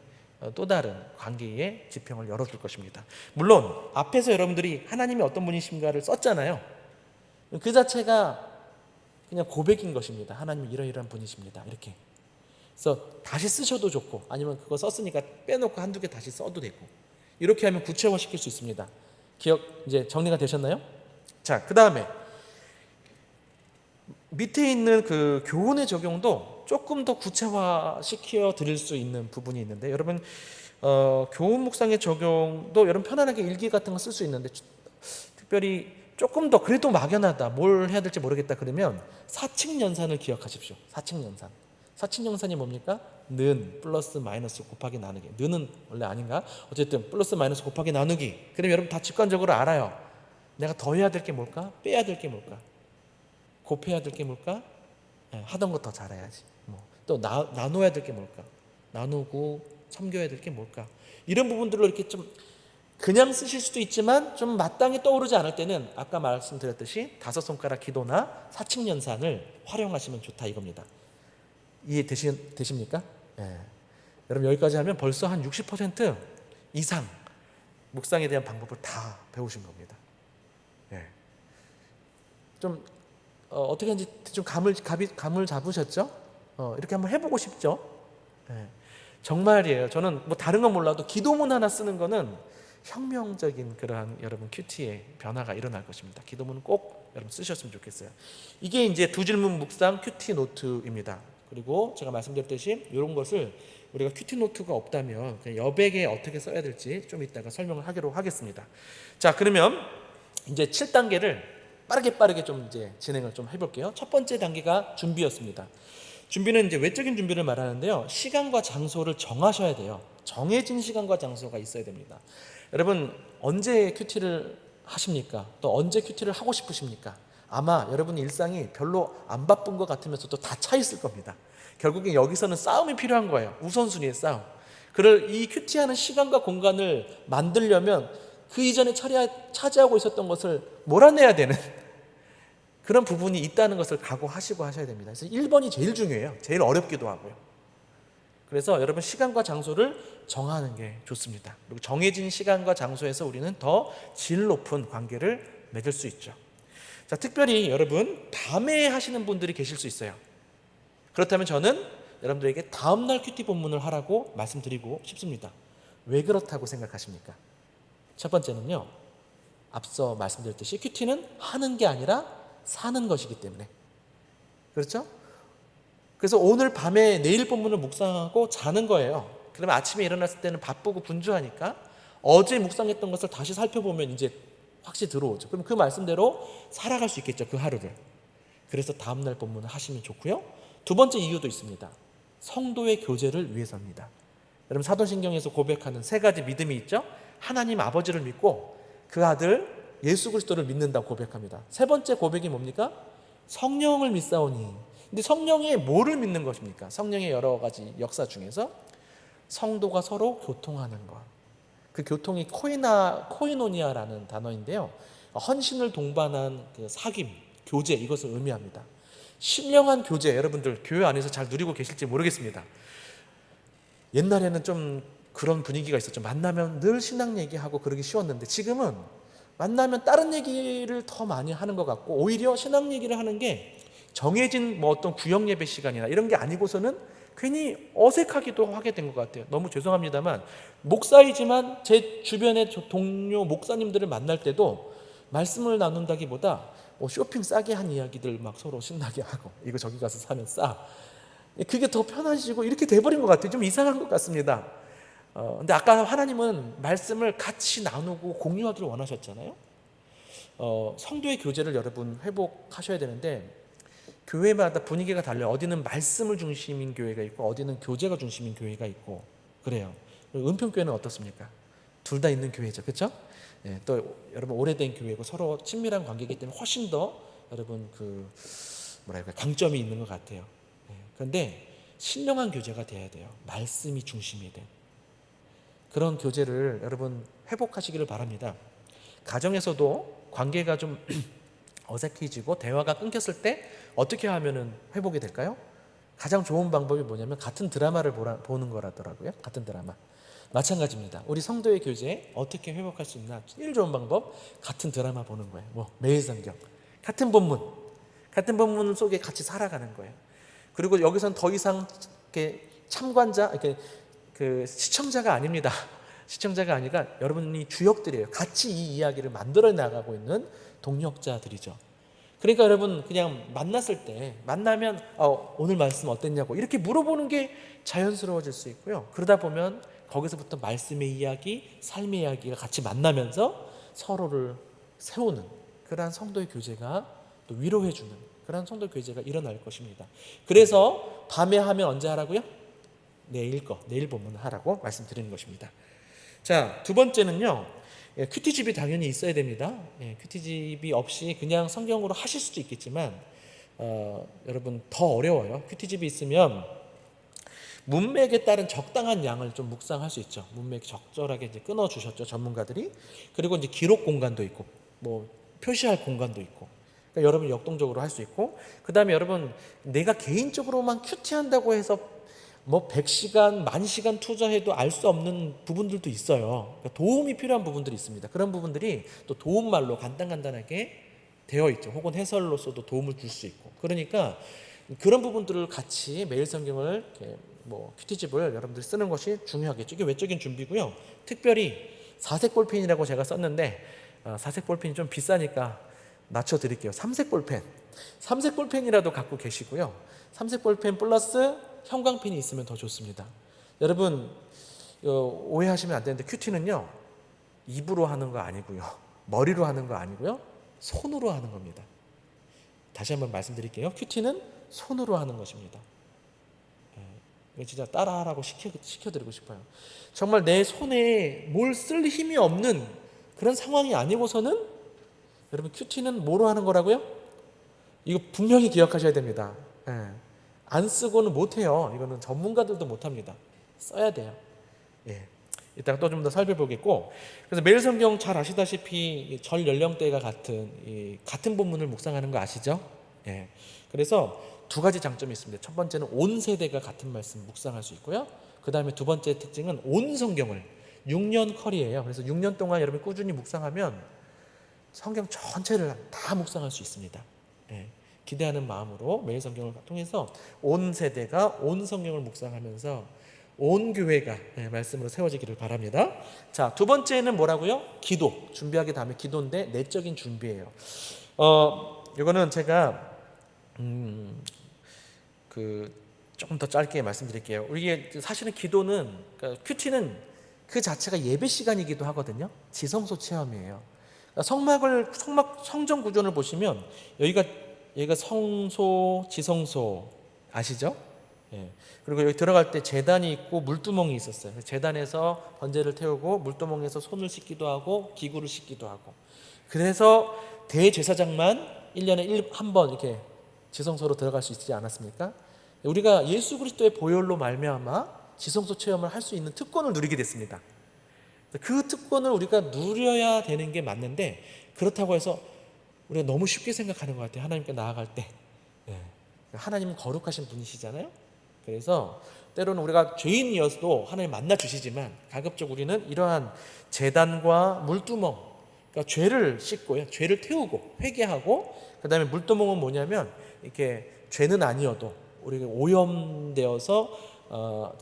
또 다른 관계의 지평을 열어줄 것입니다. 물론 앞에서 여러분들이 하나님이 어떤 분이신가를 썼잖아요. 그 자체가 그냥 고백인 것입니다. 하나님이 이러이러한 분이십니다. 이렇게. 그래서 다시 쓰셔도 좋고 아니면 그거 썼으니까 빼놓고 한두 개 다시 써도 되고 이렇게 하면 구체화시킬 수 있습니다. 기억 이제 정리가 되셨나요? 자, 그 다음에 밑에 있는 그 교훈의 적용도 조금 더 구체화시켜 드릴 수 있는 부분이 있는데 여러분 교훈 묵상의 적용도 여러분 편안하게 일기 같은 거 쓸 수 있는데 특별히 조금 더 그래도 막연하다 뭘 해야 될지 모르겠다 그러면 사칙연산을 기억하십시오. 사칙연산이 뭡니까? 는 플러스 마이너스 곱하기 나누기. 는은 원래 아닌가? 어쨌든 플러스 마이너스 곱하기 나누기. 그럼 여러분 다 직관적으로 알아요. 내가 더 해야 될 게 뭘까? 빼야 될 게 뭘까? 곱해야 될 게 뭘까? 하던 거 더 잘해야지. 또 나눠야 될 게 뭘까? 나누고 섬겨야 될 게 뭘까? 이런 부분들로 이렇게 좀 그냥 쓰실 수도 있지만 좀 마땅히 떠오르지 않을 때는 아까 말씀드렸듯이 5손가락 기도나 사칙연산을 활용하시면 좋다 이겁니다. 이해되십니까? 여러분 여기까지 하면 벌써 한 60% 이상 묵상에 대한 방법을 다 배우신 겁니다. 좀 어떻게 하는지 좀 감을 잡으셨죠? 이렇게 한번 해보고 싶죠? 정말이에요. 저는 뭐 다른 건 몰라도 기도문 하나 쓰는 거는 혁명적인 그러한 여러분 큐티의 변화가 일어날 것입니다. 기도문은 꼭 여러분 쓰셨으면 좋겠어요. 이게 이제 두 질문 묵상 큐티 노트입니다. 그리고 제가 말씀드렸듯이 이런 것을 우리가 큐티 노트가 없다면 그냥 여백에 어떻게 써야 될지 좀 이따가 설명을 하기로 하겠습니다. 자, 그러면 이제 7단계를 빠르게 좀 이제 진행을 좀 해볼게요. 첫 번째 단계가 준비였습니다. 준비는 이제 외적인 준비를 말하는데요. 시간과 장소를 정하셔야 돼요. 정해진 시간과 장소가 있어야 됩니다. 여러분 언제 큐티를 하십니까? 또 언제 큐티를 하고 싶으십니까? 아마 여러분 일상이 별로 안 바쁜 것 같으면서도 다 차 있을 겁니다. 결국엔 여기서는 싸움이 필요한 거예요. 우선순위의 싸움. 이 큐티하는 시간과 공간을 만들려면 그 이전에 차지하고 있었던 것을 몰아내야 되는 그런 부분이 있다는 것을 각오하시고 하셔야 됩니다. 그래서 1번이 제일 중요해요. 제일 어렵기도 하고요. 그래서 여러분 시간과 장소를 정하는 게 좋습니다. 그리고 정해진 시간과 장소에서 우리는 더 질 높은 관계를 맺을 수 있죠. 자, 특별히 여러분 밤에 하시는 분들이 계실 수 있어요. 그렇다면 저는 여러분들에게 다음날 큐티 본문을 하라고 말씀드리고 싶습니다. 왜 그렇다고 생각하십니까? 첫 번째는요, 앞서 말씀드렸듯이 큐티는 하는 게 아니라 사는 것이기 때문에. 그렇죠? 그래서 오늘 밤에 내일 본문을 묵상하고 자는 거예요. 그러면 아침에 일어났을 때는 바쁘고 분주하니까 어제 묵상했던 것을 다시 살펴보면 이제 확실히 들어오죠. 그럼 그 말씀대로 살아갈 수 있겠죠, 그 하루를. 그래서 다음날 본문을 하시면 좋고요. 두 번째 이유도 있습니다. 성도의 교제를 위해서입니다. 여러분, 사도신경에서 고백하는 세 가지 믿음이 있죠. 하나님 아버지를 믿고 그 아들 예수 그리스도를 믿는다고 고백합니다. 세 번째 고백이 뭡니까? 성령을 믿사오니. 근데 성령의 뭐를 믿는 것입니까? 성령의 여러 가지 역사 중에서 성도가 서로 교통하는 것. 그 교통이 코이노니아라는 단어인데요. 헌신을 동반한 그 사귐, 교제, 이것을 의미합니다. 신령한 교제, 여러분들 교회 안에서 잘 누리고 계실지 모르겠습니다. 옛날에는 좀 그런 분위기가 있었죠. 만나면 늘 신앙 얘기하고 그러기 쉬웠는데 지금은 만나면 다른 얘기를 더 많이 하는 것 같고, 오히려 신앙 얘기를 하는 게 정해진 뭐 어떤 구역 예배 시간이나 이런 게 아니고서는 괜히 어색하기도 하게 된 것 같아요. 너무 죄송합니다만, 목사이지만 제 주변의 동료 목사님들을 만날 때도 말씀을 나눈다기보다 뭐 쇼핑 싸게 한 이야기들 막 서로 신나게 하고, 이거 저기 가서 사면 싸, 그게 더 편하시고 이렇게 돼버린 것 같아요. 좀 이상한 것 같습니다. 근데 아까 하나님은 말씀을 같이 나누고 공유하기를 원하셨잖아요. 성도의 교제를 여러분 회복하셔야 되는데, 교회마다 분위기가 달라요. 어디는 말씀을 중심인 교회가 있고 어디는 교제가 중심인 교회가 있고 그래요. 은평교회는 어떻습니까? 둘 다 있는 교회죠. 그렇죠? 예, 또 여러분 오래된 교회고 서로 친밀한 관계이기 때문에 훨씬 더 여러분 그 뭐랄까 강점이 있는 것 같아요. 예, 그런데 신령한 교제가 돼야 돼요. 말씀이 중심이 돼. 그런 교제를 여러분 회복하시기를 바랍니다. 가정에서도 관계가 좀 어색해지고 대화가 끊겼을 때 어떻게 하면 회복이 될까요? 가장 좋은 방법이 뭐냐면 같은 드라마를 보는 거라더라고요. 같은 드라마. 마찬가지입니다. 우리 성도의 교제 어떻게 회복할 수 있나? 제일 좋은 방법, 같은 드라마 보는 거예요. 뭐 매일 성경, 같은 본문 속에 같이 살아가는 거예요. 그리고 여기선 더 이상 이렇게 참관자, 이렇게 그 시청자가 아닙니다. 시청자가 아니라 여러분이 주역들이에요. 같이 이 이야기를 만들어 나가고 있는 동역자들이죠. 그러니까 여러분 그냥 만나면 오늘 말씀 어땠냐고 이렇게 물어보는 게 자연스러워질 수 있고요. 그러다 보면 거기서부터 말씀의 이야기, 삶의 이야기가 같이 만나면서 서로를 세우는 그러한 성도의 교제가, 또 위로해주는 그러한 성도의 교제가 일어날 것입니다. 그래서 밤에 하면 언제 하라고요? 내일 본문 하라고 말씀드리는 것입니다. 자, 두 번째는요. 큐티집이 당연히 있어야 됩니다. 큐티집이 없이 그냥 성경으로 하실 수도 있겠지만 여러분 더 어려워요. 큐티집이 있으면 문맥에 따른 적당한 양을 좀 묵상할 수 있죠. 문맥 적절하게 이제 끊어 주셨죠, 전문가들이. 그리고 이제 기록 공간도 있고 뭐 표시할 공간도 있고. 그러니까 여러분 역동적으로 할 수 있고, 그다음에 여러분 내가 개인적으로만 큐티한다고 해서 뭐 100시간, 10,000시간 투자해도 알 수 없는 부분들도 있어요. 그러니까 도움이 필요한 부분들이 있습니다. 그런 부분들이 또 도움말로 간단하게 되어 있죠. 혹은 해설로서도 도움을 줄 수 있고. 그러니까 그런 부분들을 같이 매일 성경을 이렇게 뭐 큐티집을 여러분들이 쓰는 것이 중요하겠죠. 이게 외적인 준비고요. 특별히 사색 볼펜이라고 제가 썼는데 사색 볼펜이 좀 비싸니까 낮춰드릴게요. 삼색 볼펜이라도 갖고 계시고요. 삼색 볼펜 플러스 형광펜이 있으면 더 좋습니다. 여러분 오해하시면 안 되는데 큐티는요 입으로 하는 거 아니고요, 머리로 하는 거 아니고요, 손으로 하는 겁니다. 다시 한번 말씀드릴게요. 큐티는 손으로 하는 것입니다. 이거 진짜 따라하라고 시켜드리고 싶어요. 정말 내 손에 뭘 쓸 힘이 없는 그런 상황이 아니고서는 여러분 큐티는 뭐로 하는 거라고요? 이거 분명히 기억하셔야 됩니다. 안 쓰고는 못해요. 이거는 전문가들도 못합니다. 써야 돼요. 이따가 또 좀 더 살펴보겠고, 그래서 매일 성경 잘 아시다시피 전 연령대가 같은 본문을 묵상하는 거 아시죠? 그래서 두 가지 장점이 있습니다. 첫 번째는 온 세대가 같은 말씀 묵상할 수 있고요. 그 다음에 두 번째 특징은 온 성경을 6년 컬이에요. 그래서 6년 동안 여러분이 꾸준히 묵상하면 성경 전체를 다 묵상할 수 있습니다. 기대하는 마음으로 매일 성경을 통해서 온 세대가 온 성경을 묵상하면서 온 교회가 말씀으로 세워지기를 바랍니다. 자, 두 번째는 뭐라고요? 기도. 준비하기 다음에 기도인데 내적인 준비예요. 이거는 제가 조금 더 짧게 말씀드릴게요. 우리 사실은 기도는, 그러니까 큐티는 그 자체가 예배 시간이기도 하거든요. 지성소 체험이에요. 그러니까 성전 구조를 보시면 여기가 성소, 지성소 아시죠? 예. 그리고 여기 들어갈 때 제단이 있고 물두멍이 있었어요. 제단에서 번제를 태우고 물두멍에서 손을 씻기도 하고 기구를 씻기도 하고. 그래서 대제사장만 1년에 한 번 이렇게 지성소로 들어갈 수 있지 않았습니까? 우리가 예수 그리스도의 보혈로 말미암아 지성소 체험을 할 수 있는 특권을 누리게 됐습니다. 그 특권을 우리가 누려야 되는 게 맞는데, 그렇다고 해서 우리가 너무 쉽게 생각하는 것 같아요. 하나님께 나아갈 때. 하나님은 거룩하신 분이시잖아요. 그래서 때로는 우리가 죄인이어도 하나님 만나 주시지만 가급적 우리는 이러한 제단과 물두멍, 그러니까 죄를 씻고요, 죄를 태우고 회개하고, 그 다음에 물두멍은 뭐냐면 이렇게 죄는 아니어도 우리가 오염되어서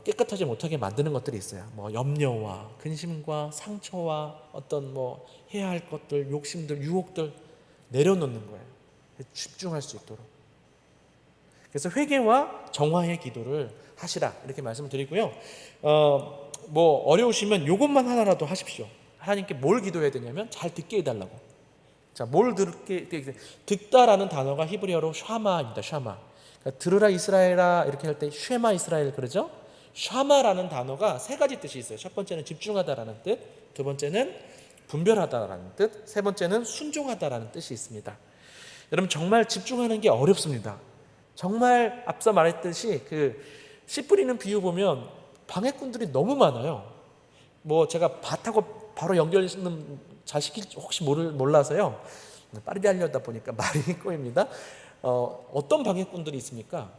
깨끗하지 못하게 만드는 것들이 있어요. 뭐 염려와 근심과 상처와 어떤 뭐 해야 할 것들, 욕심들, 유혹들 내려놓는 거예요. 집중할 수 있도록. 그래서 회개와 정화의 기도를 하시라, 이렇게 말씀을 드리고요. 뭐 어려우시면 이것만 하나라도 하십시오. 하나님께 뭘 기도해야 되냐면 잘 듣게 해달라고. 자, 뭘 듣다라는 단어가 히브리어로 샤마입니다. 샤마. 그러니까 들으라 이스라엘아 이렇게 할 때 쉐마 이스라엘 그러죠? 샤마라는 단어가 세 가지 뜻이 있어요. 첫 번째는 집중하다라는 뜻, 두 번째는 분별하다라는 뜻, 세 번째는 순종하다라는 뜻이 있습니다. 여러분, 정말 집중하는 게 어렵습니다. 정말 앞서 말했듯이 씨 뿌리는 비유 보면 방해꾼들이 너무 많아요. 뭐 제가 밭하고 바로 연결시키는 잘 시킬지 혹시 몰라서요. 빠르게 하려다 보니까 말이 꼬입니다. 어떤 방해꾼들이 있습니까?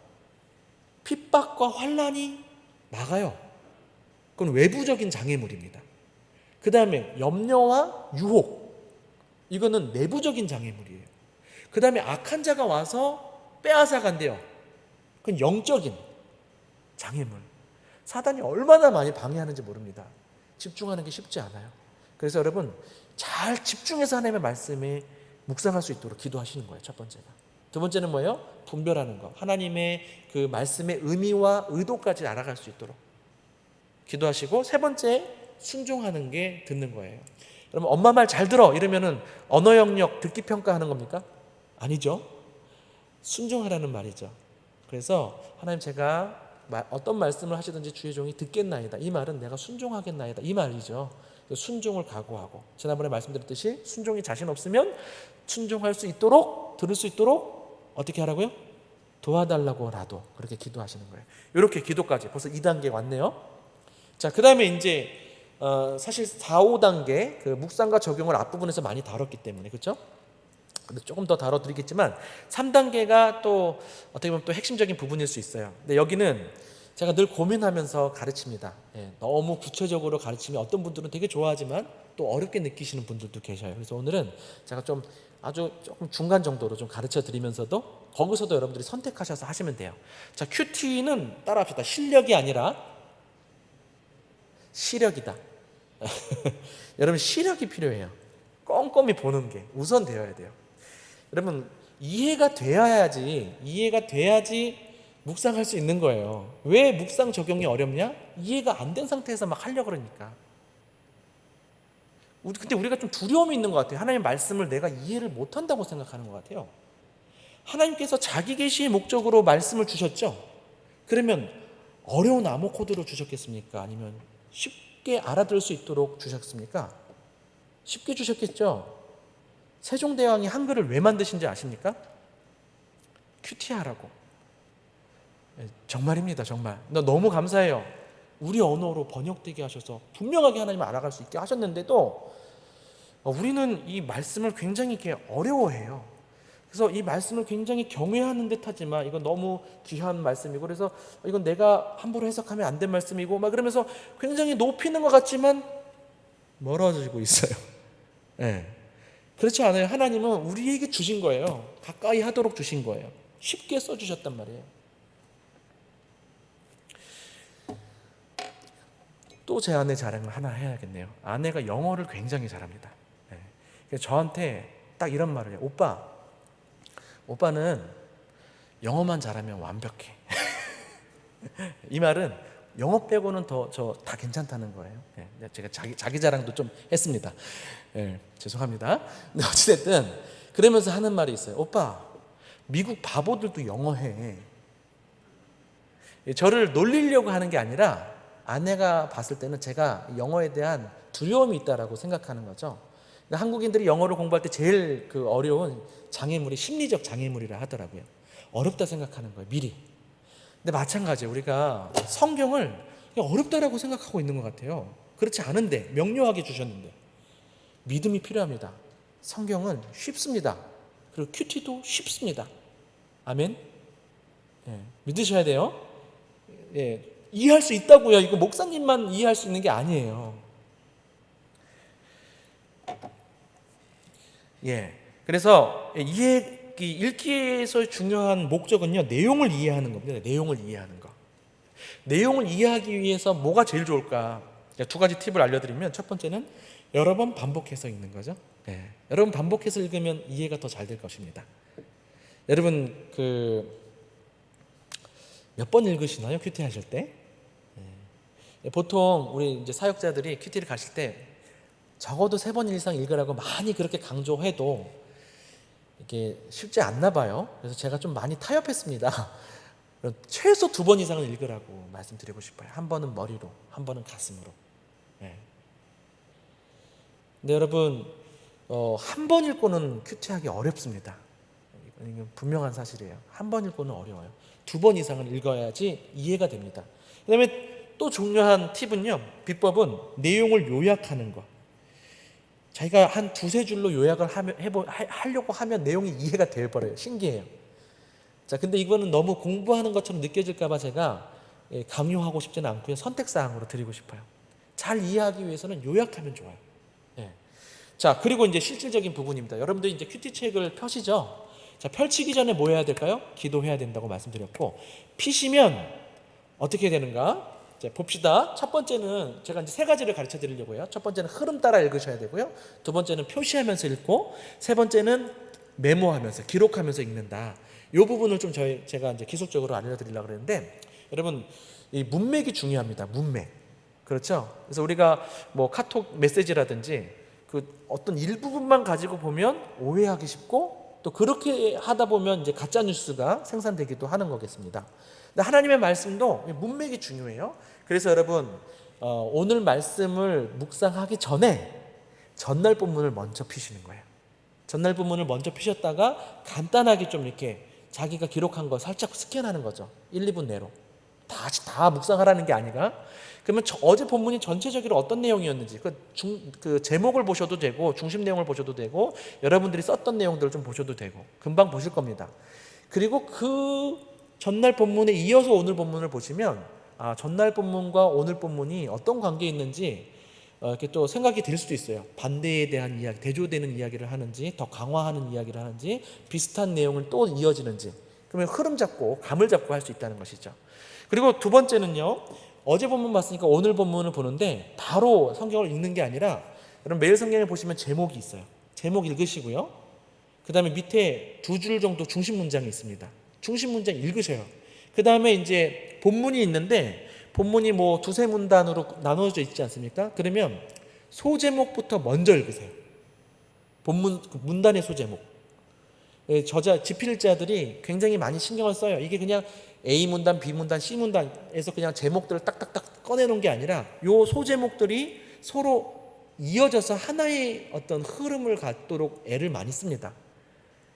핍박과 환난이 나가요. 그건 외부적인 장애물입니다. 그 다음에 염려와 유혹, 이거는 내부적인 장애물이에요. 그 다음에 악한 자가 와서 빼앗아 간대요. 그건 영적인 장애물. 사단이 얼마나 많이 방해하는지 모릅니다. 집중하는 게 쉽지 않아요. 그래서 여러분, 잘 집중해서 하나님의 말씀에 묵상할 수 있도록 기도하시는 거예요. 첫 번째가. 두 번째는 뭐예요? 분별하는 거. 하나님의 그 말씀의 의미와 의도까지 알아갈 수 있도록 기도하시고, 세 번째, 순종하는 게 듣는 거예요. 여러분, 엄마 말 잘 들어 이러면은 언어 영역 듣기 평가하는 겁니까? 아니죠. 순종하라는 말이죠. 그래서 하나님, 제가 어떤 말씀을 하시든지 주의 종이 듣겠나이다. 이 말은 내가 순종하겠나이다. 이 말이죠. 순종을 각오하고, 지난번에 말씀드렸듯이 순종이 자신 없으면 순종할 수 있도록, 들을 수 있도록 어떻게 하라고요? 도와달라고라도 그렇게 기도하시는 거예요. 이렇게 기도까지 벌써 2단계 왔네요. 자, 그 다음에 이제 사실 4, 5단계 그 묵상과 적용을 앞부분에서 많이 다뤘기 때문에, 그렇죠? 근데 조금 더 다뤄드리겠지만 3단계가 또 어떻게 보면 또 핵심적인 부분일 수 있어요. 근데 여기는 제가 늘 고민하면서 가르칩니다. 너무 구체적으로 가르치면 어떤 분들은 되게 좋아하지만 또 어렵게 느끼시는 분들도 계셔요. 그래서 오늘은 제가 좀 아주 조금 중간 정도로 좀 가르쳐 드리면서도 거기서도 여러분들이 선택하셔서 하시면 돼요. 자, 큐티는 따라합시다. 실력이 아니라 시력이다. 여러분, 시력이 필요해요. 꼼꼼히 보는 게 우선 되어야 돼요. 여러분, 이해가 돼야지 묵상할 수 있는 거예요. 왜 묵상 적용이 어렵냐? 이해가 안 된 상태에서 막 하려고 그러니까. 근데 우리가 좀 두려움이 있는 것 같아요. 하나님의 말씀을 내가 이해를 못한다고 생각하는 것 같아요. 하나님께서 자기 계시의 목적으로 말씀을 주셨죠. 그러면 어려운 암호 코드로 주셨겠습니까? 아니면 쉽게 알아들을 수 있도록 주셨습니까? 쉽게 주셨겠죠. 세종대왕이 한글을 왜 만드신지 아십니까? 큐티하라고. 정말입니다. 정말. 너무 감사해요. 우리 언어로 번역되게 하셔서 분명하게 하나님을 알아갈 수 있게 하셨는데도 우리는 이 말씀을 굉장히 이렇게 어려워해요. 그래서 이 말씀을 굉장히 경외하는 듯하지만 이건 너무 귀한 말씀이고, 그래서 이건 내가 함부로 해석하면 안 된 말씀이고 막 그러면서 굉장히 높이는 것 같지만 멀어지고 있어요. 그렇지 않아요. 하나님은 우리에게 주신 거예요. 가까이 하도록 주신 거예요. 쉽게 써주셨단 말이에요. 또 제 아내 자랑을 하나 해야겠네요. 아내가 영어를 굉장히 잘합니다. 네. 그래서 저한테 딱 이런 말을 해요. 오빠는 영어만 잘하면 완벽해. 이 말은 영어 빼고는 저 다 괜찮다는 거예요. 네. 제가 자기 자랑도 좀 했습니다. 네. 죄송합니다. 근데 어찌됐든 그러면서 하는 말이 있어요. 오빠, 미국 바보들도 영어해. 저를 놀리려고 하는 게 아니라 아내가 봤을 때는 제가 영어에 대한 두려움이 있다라고 생각하는 거죠. 그러니까 한국인들이 영어를 공부할 때 제일 어려운 장애물이 심리적 장애물이라 하더라고요. 어렵다 생각하는 거예요, 미리. 근데 마찬가지예요. 우리가 성경을 어렵다라고 생각하고 있는 것 같아요. 그렇지 않은데, 명료하게 주셨는데 믿음이 필요합니다. 성경은 쉽습니다. 그리고 큐티도 쉽습니다. 아멘. 예, 믿으셔야 돼요. 예, 이해할 수 있다고요. 이거 목사님만 이해할 수 있는 게 아니에요. 예, 그래서 읽기에서 중요한 목적은요, 내용을 이해하는 겁니다. 내용을 이해하는 거. 내용을 이해하기 위해서 뭐가 제일 좋을까? 두 가지 팁을 알려드리면, 첫 번째는 여러 번 반복해서 읽는 거죠. 예, 여러 번 반복해서 읽으면 이해가 더 잘 될 것입니다. 여러분 몇 번 읽으시나요? 큐티 하실 때? 보통 우리 이제 사역자들이 큐티를 가실 때 적어도 3번 이상 읽으라고 많이 그렇게 강조해도 이게 쉽지 않나 봐요. 그래서 제가 좀 많이 타협했습니다. 최소 2번 이상은 읽으라고 말씀드리고 싶어요. 한 번은 머리로, 한 번은 가슴으로. 네. 근데 여러분 한 번 읽고는 큐티하기 어렵습니다. 이건 분명한 사실이에요. 한 번 읽고는 어려워요. 2번 이상은 읽어야지 이해가 됩니다. 그 다음에 또 중요한 팁은요, 비법은 내용을 요약하는 거. 자기가 한 2-3줄로 요약을 하려고 하면 내용이 이해가 되어버려요. 신기해요. 자, 근데 이거는 너무 공부하는 것처럼 느껴질까봐 제가 강요하고 싶지는 않고요. 선택사항으로 드리고 싶어요. 잘 이해하기 위해서는 요약하면 좋아요. 예. 자, 그리고 이제 실질적인 부분입니다. 여러분들 이제 큐티 책을 펴시죠. 자, 펼치기 전에 뭐 해야 될까요? 기도해야 된다고 말씀드렸고, 피시면 어떻게 되는가? 자, 봅시다. 첫 번째는 제가 이제 3가지를 가르쳐 드리려고요. 첫 번째는 흐름 따라 읽으셔야 되고요. 두 번째는 표시하면서 읽고, 세 번째는 메모하면서, 기록하면서 읽는다. 이 부분을 좀 제가 이제 기술적으로 알려드리려고 그랬는데, 여러분, 이 문맥이 중요합니다. 문맥. 그렇죠? 그래서 우리가 뭐 카톡 메시지라든지 어떤 일부분만 가지고 보면 오해하기 쉽고, 또 그렇게 하다 보면 이제 가짜 뉴스가 생산되기도 하는 거겠습니다. 근데 하나님의 말씀도 문맥이 중요해요. 그래서 여러분 오늘 말씀을 묵상하기 전에 전날 본문을 먼저 피시는 거예요. 전날 본문을 먼저 피셨다가 간단하게 좀 이렇게 자기가 기록한 거 살짝 스캔하는 거죠. 1-2분 내로. 다 묵상하라는 게 아니라, 그러면 어제 본문이 전체적으로 어떤 내용이었는지 그 제목을 보셔도 되고, 중심 내용을 보셔도 되고, 여러분들이 썼던 내용들을 좀 보셔도 되고, 금방 보실 겁니다. 그리고 그 전날 본문에 이어서 오늘 본문을 보시면 전날 본문과 오늘 본문이 어떤 관계에 있는지 이렇게 또 생각이 될 수도 있어요. 반대에 대한 이야기, 대조되는 이야기를 하는지, 더 강화하는 이야기를 하는지, 비슷한 내용을 또 이어지는지, 그러면 흐름 잡고 감을 잡고 할 수 있다는 것이죠. 그리고 두 번째는요, 어제 본문 봤으니까 오늘 본문을 보는데 바로 성경을 읽는 게 아니라, 여러분 매일 성경에 보시면 제목이 있어요. 제목 읽으시고요. 그 다음에 밑에 2줄 정도 중심 문장이 있습니다. 중심 문장 읽으셔요. 그 다음에 이제 본문이 있는데, 본문이 뭐 2-3문단으로 나눠져 있지 않습니까? 그러면 소제목부터 먼저 읽으세요. 본문 문단의 소제목. 집필자들이 굉장히 많이 신경을 써요. 이게 그냥 A문단, B문단, C문단에서 그냥 제목들을 딱딱딱 꺼내놓은 게 아니라 요 소제목들이 서로 이어져서 하나의 어떤 흐름을 갖도록 애를 많이 씁니다.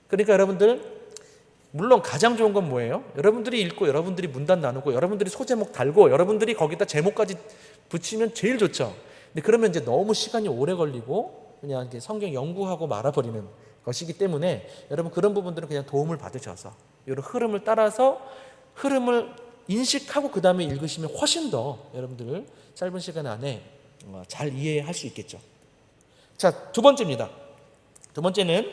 그러니까 여러분들, 물론 가장 좋은 건 뭐예요? 여러분들이 읽고, 여러분들이 문단 나누고, 여러분들이 소제목 달고, 여러분들이 거기다 제목까지 붙이면 제일 좋죠. 근데 그러면 이제 너무 시간이 오래 걸리고 그냥 이렇게 성경 연구하고 말아버리는 것이기 때문에, 여러분 그런 부분들은 그냥 도움을 받으셔서 이런 흐름을 따라서 흐름을 인식하고 그 다음에 읽으시면 훨씬 더 여러분들 짧은 시간 안에 잘 이해할 수 있겠죠. 자, 두 번째입니다. 두 번째는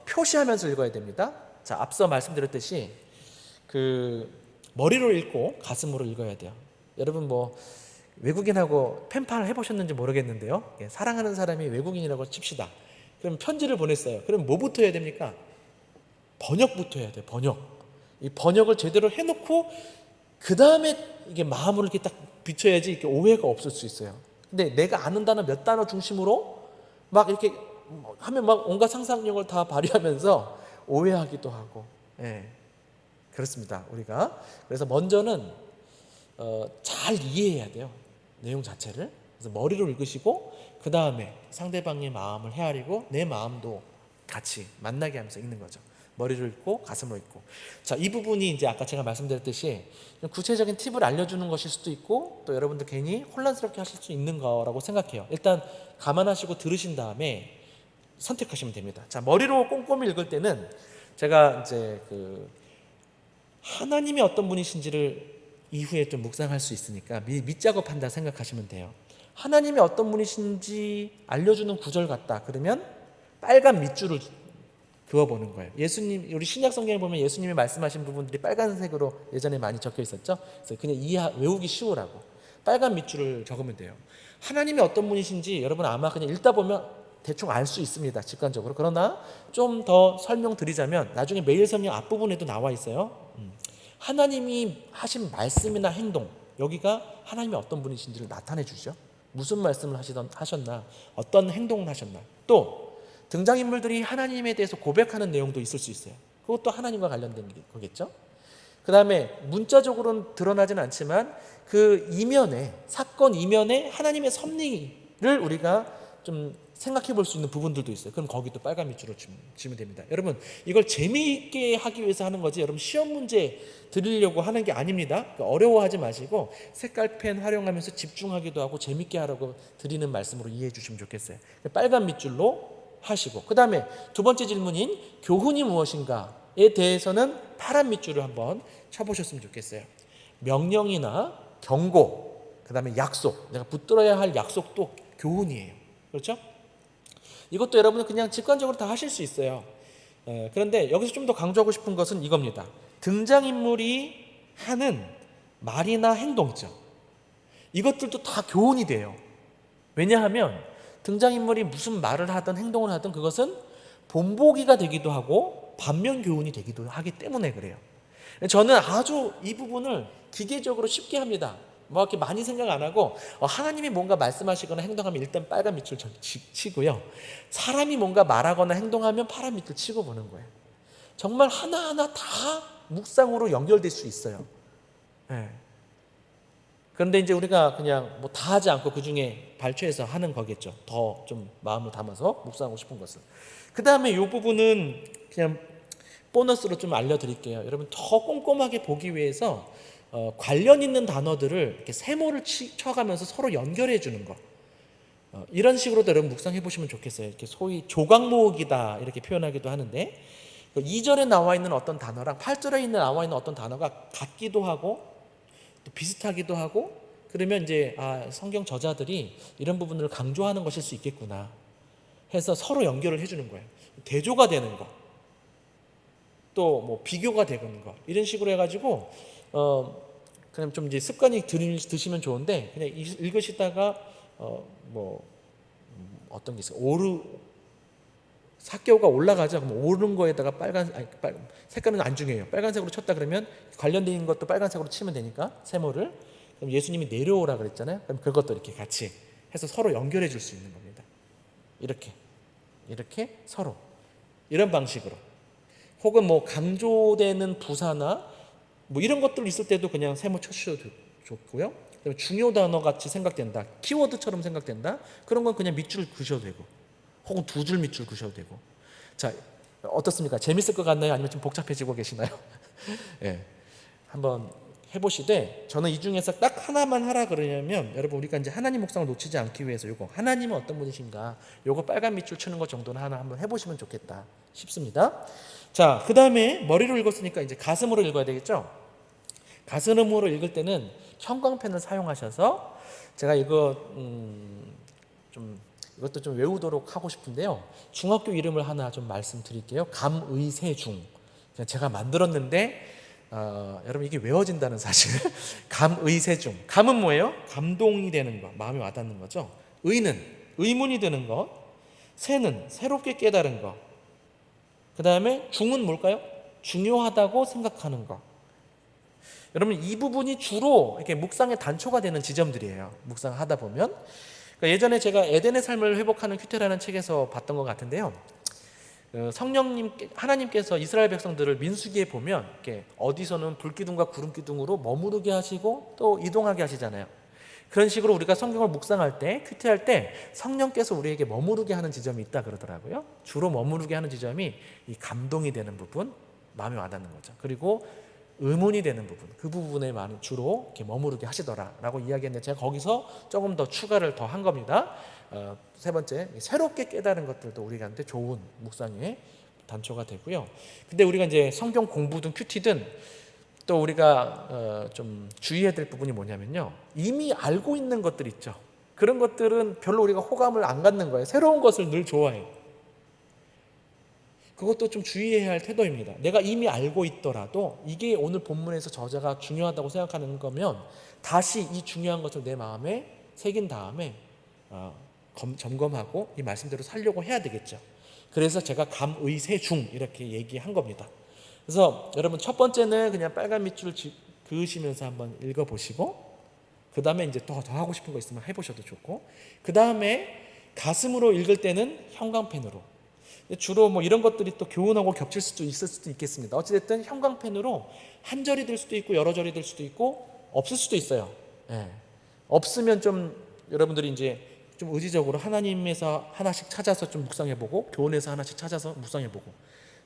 표시하면서 읽어야 됩니다. 자, 앞서 말씀드렸듯이 그 머리로 읽고 가슴으로 읽어야 돼요. 여러분 뭐 외국인하고 펜팔 해보셨는지 모르겠는데요. 사랑하는 사람이 외국인이라고 칩시다. 그럼 편지를 보냈어요. 그럼 뭐부터 해야 됩니까? 번역부터 해야 돼요. 번역. 이 번역을 제대로 해놓고 그 다음에 이게 마음으로 이렇게 딱 비춰야지 이렇게 오해가 없을 수 있어요. 근데 내가 아는 단어 몇 단어 중심으로 막 이렇게 하면 막 온갖 상상력을 다 발휘하면서 오해하기도 하고, 예, 그렇습니다. 우리가 그래서 먼저는 잘 이해해야 돼요. 내용 자체를. 그래서 머리로 읽으시고 그 다음에 상대방의 마음을 헤아리고 내 마음도 같이 만나게 하면서 읽는 거죠. 머리로 읽고 가슴으로 읽고. 자, 이 부분이 이제 아까 제가 말씀드렸듯이 구체적인 팁을 알려주는 것일 수도 있고 또 여러분들 괜히 혼란스럽게 하실 수 있는 거라고 생각해요. 일단 감안하시고 들으신 다음에 선택하시면 됩니다. 자, 머리로 꼼꼼히 읽을 때는 제가 이제 하나님이 어떤 분이신지를 이후에 좀 묵상할 수 있으니까 밑작업한다 생각하시면 돼요. 하나님이 어떤 분이신지 알려주는 구절 같다. 그러면 빨간 밑줄을 그어보는 거예요. 예수님, 우리 신약 성경에 보면 예수님이 말씀하신 부분들이 빨간색으로 예전에 많이 적혀 있었죠. 그래서 그냥 외우기 쉬우라고 빨간 밑줄을 적으면 돼요. 하나님이 어떤 분이신지 여러분 아마 그냥 읽다 보면 대충 알 수 있습니다. 직관적으로. 그러나 좀 더 설명드리자면 나중에 매일 성경 앞부분에도 나와 있어요. 하나님이 하신 말씀이나 행동, 여기가 하나님이 어떤 분이신지를 나타내 주죠. 무슨 말씀을 하셨나, 어떤 행동을 하셨나. 또 등장인물들이 하나님에 대해서 고백하는 내용도 있을 수 있어요. 그것도 하나님과 관련된 거겠죠. 그 다음에 문자적으로는 드러나지는 않지만 그 이면에, 사건 이면에 하나님의 섭리를 우리가 좀 생각해 볼 수 있는 부분들도 있어요. 그럼 거기도 빨간 밑줄을 주면 됩니다. 여러분, 이걸 재미있게 하기 위해서 하는 거지 여러분 시험 문제 드리려고 하는 게 아닙니다. 어려워하지 마시고 색깔펜 활용하면서 집중하기도 하고 재미있게 하라고 드리는 말씀으로 이해해 주시면 좋겠어요. 빨간 밑줄로 하시고, 그 다음에 두 번째 질문인 교훈이 무엇인가에 대해서는 파란 밑줄을 한번 쳐보셨으면 좋겠어요. 명령이나 경고, 그 다음에 약속, 내가 붙들어야 할 약속도 교훈이에요. 그렇죠? 이것도 여러분은 그냥 직관적으로 다 하실 수 있어요. 그런데 여기서 좀 더 강조하고 싶은 것은 이겁니다. 등장인물이 하는 말이나 행동이죠. 이것들도 다 교훈이 돼요. 왜냐하면 등장인물이 무슨 말을 하든 행동을 하든 그것은 본보기가 되기도 하고 반면 교훈이 되기도 하기 때문에 그래요. 저는 아주 이 부분을 기계적으로 쉽게 합니다. 뭐 이렇게 많이 생각 안 하고 하나님이 뭔가 말씀하시거나 행동하면 일단 빨간 밑줄 치고요. 사람이 뭔가 말하거나 행동하면 파란 밑줄 치고 보는 거예요. 정말 하나하나 다 묵상으로 연결될 수 있어요. 네. 그런데 이제 우리가 그냥 뭐 다 하지 않고 그 중에 발췌해서 하는 거겠죠. 더 좀 마음을 담아서 묵상하고 싶은 것을. 그 다음에 이 부분은 그냥 보너스로 좀 알려드릴게요. 여러분 더 꼼꼼하게 보기 위해서 관련 있는 단어들을 이렇게 세모를 쳐가면서 서로 연결해 주는 거. 이런 식으로도 여러분 묵상해 보시면 좋겠어요. 이렇게 소위 조각 모으기다 이렇게 표현하기도 하는데 2절에 나와 있는 어떤 단어랑 8절에 나와 있는 어떤 단어가 같기도 하고 또 비슷하기도 하고 그러면 이제 성경 저자들이 이런 부분을 강조하는 것일 수 있겠구나 해서 서로 연결을 해주는 거예요. 대조가 되는 거, 또 뭐 비교가 되는 거 이런 식으로 해가지고 그냥 좀 이제 습관이 드시면 좋은데 그냥 읽으시다가 뭐 어떤 게 있어요. 사개오가 올라가죠. 그럼 오른 거에다가 색깔은 안 중요해요. 빨간색으로 쳤다 그러면 관련된 것도 빨간색으로 치면 되니까 세모를. 그럼 예수님이 내려오라 그랬잖아요. 그럼 그것도 이렇게 같이 해서 서로 연결해 줄 수 있는 겁니다. 이렇게 서로 이런 방식으로. 혹은 뭐 강조되는 부사나 뭐 이런 것들 있을 때도 그냥 세모 쳐주셔도 좋고요. 그다음에 중요 단어 같이 생각된다, 키워드처럼 생각된다. 그런 건 그냥 밑줄 그셔도 되고. 혹은 두 줄 밑줄 그셔도 되고. 자, 어떻습니까? 재밌을 것 같나요? 아니면 좀 복잡해지고 계시나요? 네, 한번 해보시되 저는 이 중에서 딱 하나만 하라 그러냐면 여러분 우리가 이제 하나님 묵상을 놓치지 않기 위해서 요거 하나님은 어떤 분이신가 요거 빨간 밑줄 치는 것 정도는 하나 한번 해보시면 좋겠다 싶습니다. 자, 그 다음에 머리로 읽었으니까 이제 가슴으로 읽어야 되겠죠? 가슴으로 읽을 때는 형광펜을 사용하셔서 제가 이거 좀 이것도 좀 외우도록 하고 싶은데요. 중학교 이름을 하나 좀 말씀드릴게요. 감의세중. 제가 만들었는데 여러분 이게 외워진다는 사실. 감의세중. 감은 뭐예요? 감동이 되는 것, 마음에 와닿는 거죠. 의는 의문이 드는 것, 세는 새롭게 깨달은 것, 그 다음에 중은 뭘까요? 중요하다고 생각하는 것. 여러분 이 부분이 주로 이렇게 묵상의 단초가 되는 지점들이에요. 묵상하다 보면. 그러니까 예전에 제가 에덴의 삶을 회복하는 큐테라는 책에서 봤던 것 같은데요. 성령님 하나님께서 이스라엘 백성들을 민수기에 보면 이렇게 어디서는 불기둥과 구름기둥으로 머무르게 하시고 또 이동하게 하시잖아요. 그런 식으로 우리가 성경을 묵상할 때, 큐티할 때 성령께서 우리에게 머무르게 하는 지점이 있다 그러더라고요. 주로 머무르게 하는 지점이 이 감동이 되는 부분, 마음에 와닿는 거죠. 그리고 의문이 되는 부분, 그 부분에 많이 주로 이렇게 머무르게 하시더라라고 이야기했는데 제가 거기서 조금 더 추가를 더 한 겁니다. 세 번째, 새롭게 깨달은 것들도 우리한테 좋은 묵상의 단초가 되고요. 근데 우리가 이제 성경 공부든 큐티든 또 우리가 좀 주의해야 될 부분이 뭐냐면요, 이미 알고 있는 것들 있죠. 그런 것들은 별로 우리가 호감을 안 갖는 거예요. 새로운 것을 늘 좋아해요. 그것도 좀 주의해야 할 태도입니다. 내가 이미 알고 있더라도 이게 오늘 본문에서 저자가 중요하다고 생각하는 거면 다시 이 중요한 것을 내 마음에 새긴 다음에 점검하고 이 말씀대로 살려고 해야 되겠죠. 그래서 제가 감의세중 이렇게 얘기한 겁니다. 그래서 여러분 첫 번째는 그냥 빨간 밑줄을 그으시면서 한번 읽어보시고, 그 다음에 이제 더 하고 싶은 거 있으면 해보셔도 좋고, 그 다음에 가슴으로 읽을 때는 형광펜으로. 주로 뭐 이런 것들이 또 교훈하고 겹칠 수도 있을 수도 있겠습니다. 어찌됐든 형광펜으로 한 절이 될 수도 있고 여러 절이 될 수도 있고 없을 수도 있어요. 예. 없으면 좀 여러분들이 이제 좀 의지적으로 하나님에서 하나씩 찾아서 좀 묵상해보고 교훈에서 하나씩 찾아서 묵상해보고,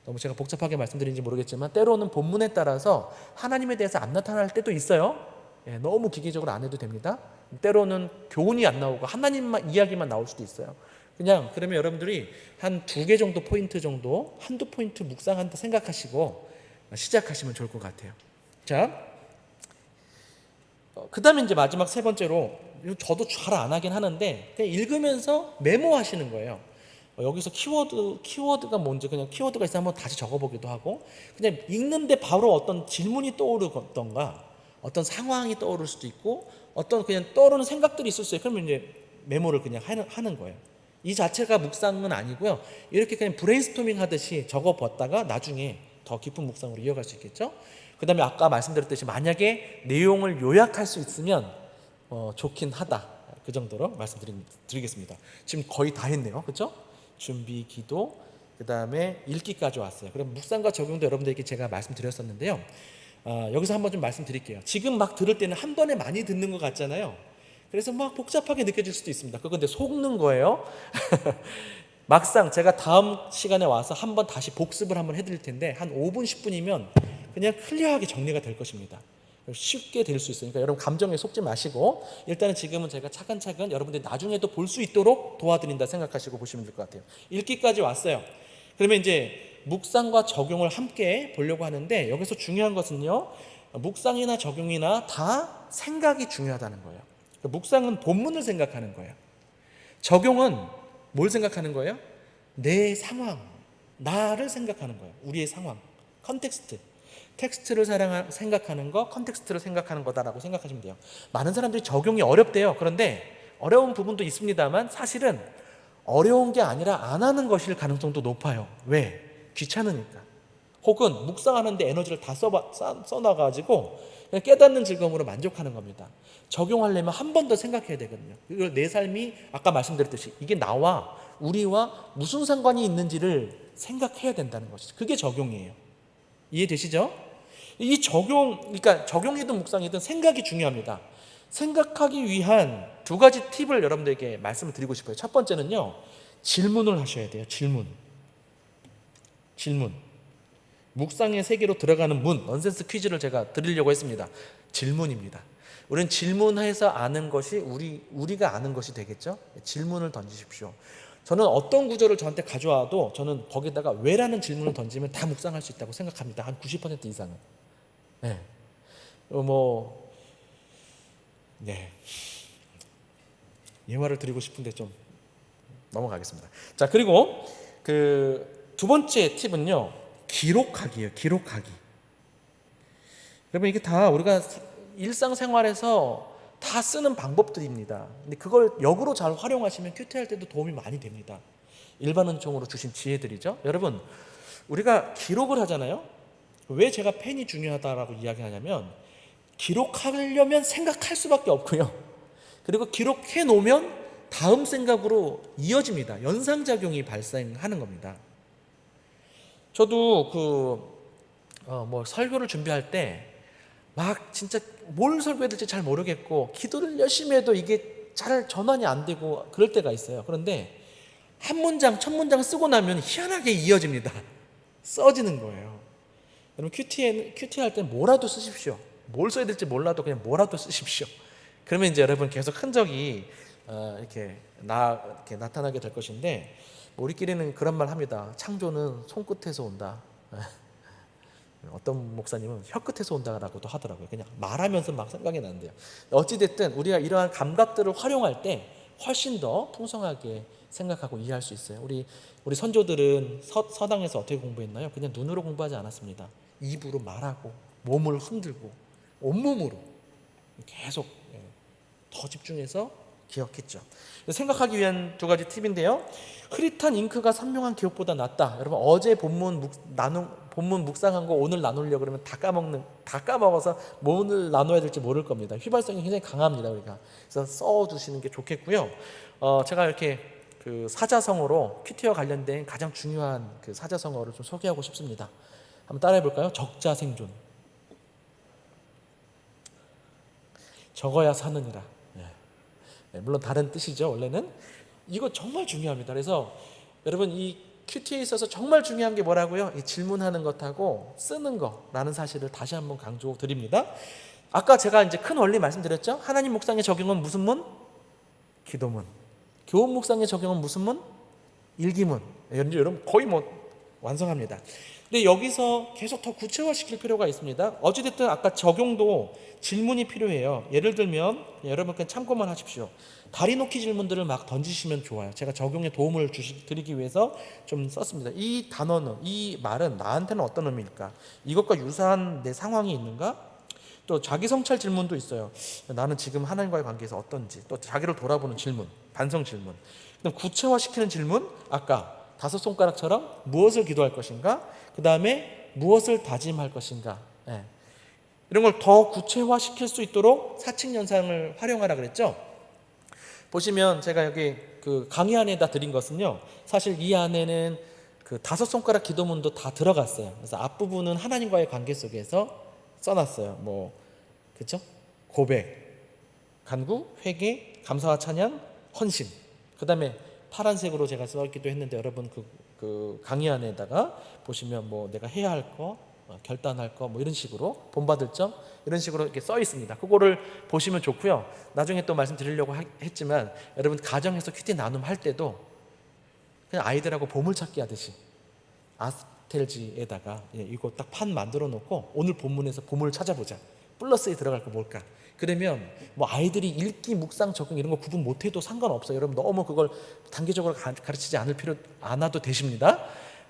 너무 제가 복잡하게 말씀드리는지 모르겠지만 때로는 본문에 따라서 하나님에 대해서 안 나타날 때도 있어요. 예, 너무 기계적으로 안 해도 됩니다. 때로는 교훈이 안 나오고 하나님만 이야기만 나올 수도 있어요. 그냥 그러면 여러분들이 한 2개 정도 포인트 정도, 한두 포인트 묵상한다 생각하시고 시작하시면 좋을 것 같아요. 자, 그 다음에 이제 마지막 세 번째로, 저도 잘 안 하긴 하는데 그냥 읽으면서 메모하시는 거예요. 여기서 키워드가 뭔지 그냥 키워드가 있으면 한번 다시 적어보기도 하고, 그냥 읽는데 바로 어떤 질문이 떠오르던가 어떤 상황이 떠오를 수도 있고 어떤 그냥 떠오르는 생각들이 있을 수 있어요. 그러면 이제 메모를 그냥 하는 거예요. 이 자체가 묵상은 아니고요. 이렇게 그냥 브레인스토밍 하듯이 적어봤다가 나중에 더 깊은 묵상으로 이어갈 수 있겠죠. 그 다음에 아까 말씀드렸듯이 만약에 내용을 요약할 수 있으면 좋긴 하다. 그 정도로 말씀드리겠습니다. 지금 거의 다 했네요. 그렇죠? 준비, 기도, 그 다음에 읽기까지 왔어요. 그럼 묵상과 적용도 여러분들에게 제가 말씀드렸었는데요. 여기서 한번 좀 말씀드릴게요. 지금 막 들을 때는 한 번에 많이 듣는 것 같잖아요. 그래서 막 복잡하게 느껴질 수도 있습니다. 그거 근데 속는 거예요. 막상 제가 다음 시간에 와서 한번 다시 복습을 한번 해드릴 텐데 한 5분, 10분이면 그냥 클리어하게 정리가 될 것입니다. 쉽게 될 수 있으니까 여러분 감정에 속지 마시고 일단은 지금은 제가 차근차근 여러분들이 나중에도 볼 수 있도록 도와드린다 생각하시고 보시면 될 것 같아요. 읽기까지 왔어요. 그러면 이제 묵상과 적용을 함께 보려고 하는데 여기서 중요한 것은요, 묵상이나 적용이나 다 생각이 중요하다는 거예요. 묵상은 본문을 생각하는 거예요. 적용은 뭘 생각하는 거예요? 내 상황, 나를 생각하는 거예요. 우리의 상황, 컨텍스트. 텍스트를 생각하는 거, 컨텍스트를 생각하는 거다라고 생각하시면 돼요. 많은 사람들이 적용이 어렵대요. 그런데 어려운 부분도 있습니다만 사실은 어려운 게 아니라 안 하는 것일 가능성도 높아요. 왜? 귀찮으니까. 혹은 묵상하는데 에너지를 다 써놔가지고 그냥 깨닫는 즐거움으로 만족하는 겁니다. 적용하려면 한 번 더 생각해야 되거든요. 이걸 내 삶이 아까 말씀드렸듯이 이게 나와 우리와 무슨 상관이 있는지를 생각해야 된다는 것이죠. 그게 적용이에요. 이해되시죠? 이 그러니까 적용이든 묵상이든 생각이 중요합니다. 생각하기 위한 2가지 팁을 여러분들에게 말씀을 드리고 싶어요. 첫 번째는요, 질문을 하셔야 돼요. 질문. 묵상의 세계로 들어가는 문, 넌센스 퀴즈를 제가 드리려고 했습니다. 질문입니다. 우리는 질문해서 아는 것이 우리가 아는 것이 되겠죠? 질문을 던지십시오. 저는 어떤 구조를 저한테 가져와도 저는 거기다가 왜라는 질문을 던지면 다 묵상할 수 있다고 생각합니다. 한 90% 이상은. 네. 네. 이 말을 드리고 싶은데 좀 넘어가겠습니다. 자, 그리고 그 두 번째 팁은요, 기록하기예요. 기록하기. 여러분, 이게 다 우리가 일상생활에서 다 쓰는 방법들입니다. 근데 그걸 역으로 잘 활용하시면 큐티할 때도 도움이 많이 됩니다. 일반은총으로 주신 지혜들이죠. 여러분, 우리가 기록을 하잖아요. 왜 제가 펜이 중요하다라고 이야기하냐면, 기록하려면 생각할 수밖에 없고요. 그리고 기록해 놓으면 다음 생각으로 이어집니다. 연상작용이 발생하는 겁니다. 저도 설교를 준비할 때 막 진짜 뭘 설교해야 될지 잘 모르겠고 기도를 열심히 해도 이게 잘 전환이 안 되고 그럴 때가 있어요. 그런데 한 문장, 첫 문장 쓰고 나면 희한하게 이어집니다. 써지는 거예요. 여러분, 큐티 할 때 뭐라도 쓰십시오. 뭘 써야 될지 몰라도 그냥 뭐라도 쓰십시오. 그러면 이제 여러분 계속 흔적이 이렇게 나타나게 될 것인데, 우리끼리는 그런 말 합니다. 창조는 손끝에서 온다. 어떤 목사님은 혀끝에서 온다라고도 하더라고요. 그냥 말하면서 막 생각이 나는데요. 어찌됐든 우리가 이러한 감각들을 활용할 때 훨씬 더 풍성하게 생각하고 이해할 수 있어요. 우리 선조들은 서당에서 어떻게 공부했나요? 그냥 눈으로 공부하지 않았습니다. 입으로 말하고 몸을 흔들고 온몸으로 계속 더 집중해서 기억했죠. 생각하기 위한 두 가지 팁인데요. 흐릿한 잉크가 선명한 기억보다 낫다. 여러분, 어제 본문 묵상한 거 오늘 나누려고 그러면 다 까먹어서 뭐 오늘 나눠야 될지 모를 겁니다. 휘발성이 굉장히 강합니다, 우리가. 그래서 써두시는 게 좋겠고요. 제가 이렇게 그 사자성어로 큐티와 관련된 가장 중요한 그 사자성어를 좀 소개하고 싶습니다. 한번 따라해 볼까요? 적자생존. 적어야 사느니라. 물론 다른 뜻이죠, 원래는. 이거 정말 중요합니다. 그래서 여러분, 이 큐티에 있어서 정말 중요한 게 뭐라고요? 이 질문하는 것하고 쓰는 거라는 사실을 다시 한번 강조드립니다. 아까 제가 이제 큰 원리 말씀드렸죠. 하나님 묵상의 적용은 무슨 문? 기도문. 교훈 묵상의 적용은 무슨 문? 일기문. 여러분 거의 완성합니다. 근데 여기서 계속 더 구체화시킬 필요가 있습니다. 어찌됐든 아까 적용도 질문이 필요해요. 예를 들면 여러분 그냥 참고만 하십시오. 다리 놓기 질문들을 막 던지시면 좋아요. 제가 적용에 도움을 드리기 위해서 좀 썼습니다. 이 단어는, 이 말은 나한테는 어떤 의미일까? 이것과 유사한 내 상황이 있는가? 또 자기 성찰 질문도 있어요. 나는 지금 하나님과의 관계에서 어떤지, 또 자기를 돌아보는 질문, 반성 질문. 그럼 구체화시키는 질문, 아까 5손가락처럼 무엇을 기도할 것인가? 그 다음에 무엇을 다짐할 것인가? 이런 걸 더 구체화시킬 수 있도록 사칙연산을 활용하라 그랬죠. 보시면 제가 여기 그 강의 안에다 드린 것은요, 사실 이 안에는 그 5손가락 기도문도 다 들어갔어요. 그래서 앞부분은 하나님과의 관계 속에서 써놨어요. 그렇죠? 고백, 간구, 회개, 감사와 찬양, 헌신. 그 다음에 파란색으로 제가 써있기도 했는데, 여러분 그 강의 안에다가 보시면 내가 해야 할 거, 결단할 거, 이런 식으로 본받을 점, 이런 식으로 이렇게 써 있습니다. 그거를 보시면 좋고요. 나중에 또 말씀드리려고 했지만, 여러분 가정에서 큐티 나눔 할 때도 그냥 아이들하고 보물찾기 하듯이 아스텔지에다가 이거 딱 판 만들어 놓고 오늘 본문에서 보물 찾아보자. 플러스에 들어갈 거 뭘까? 그러면 아이들이 읽기, 묵상, 적용 이런 거 구분 못해도 상관없어요. 여러분 너무 그걸 단계적으로 가르치지 않아도 되십니다.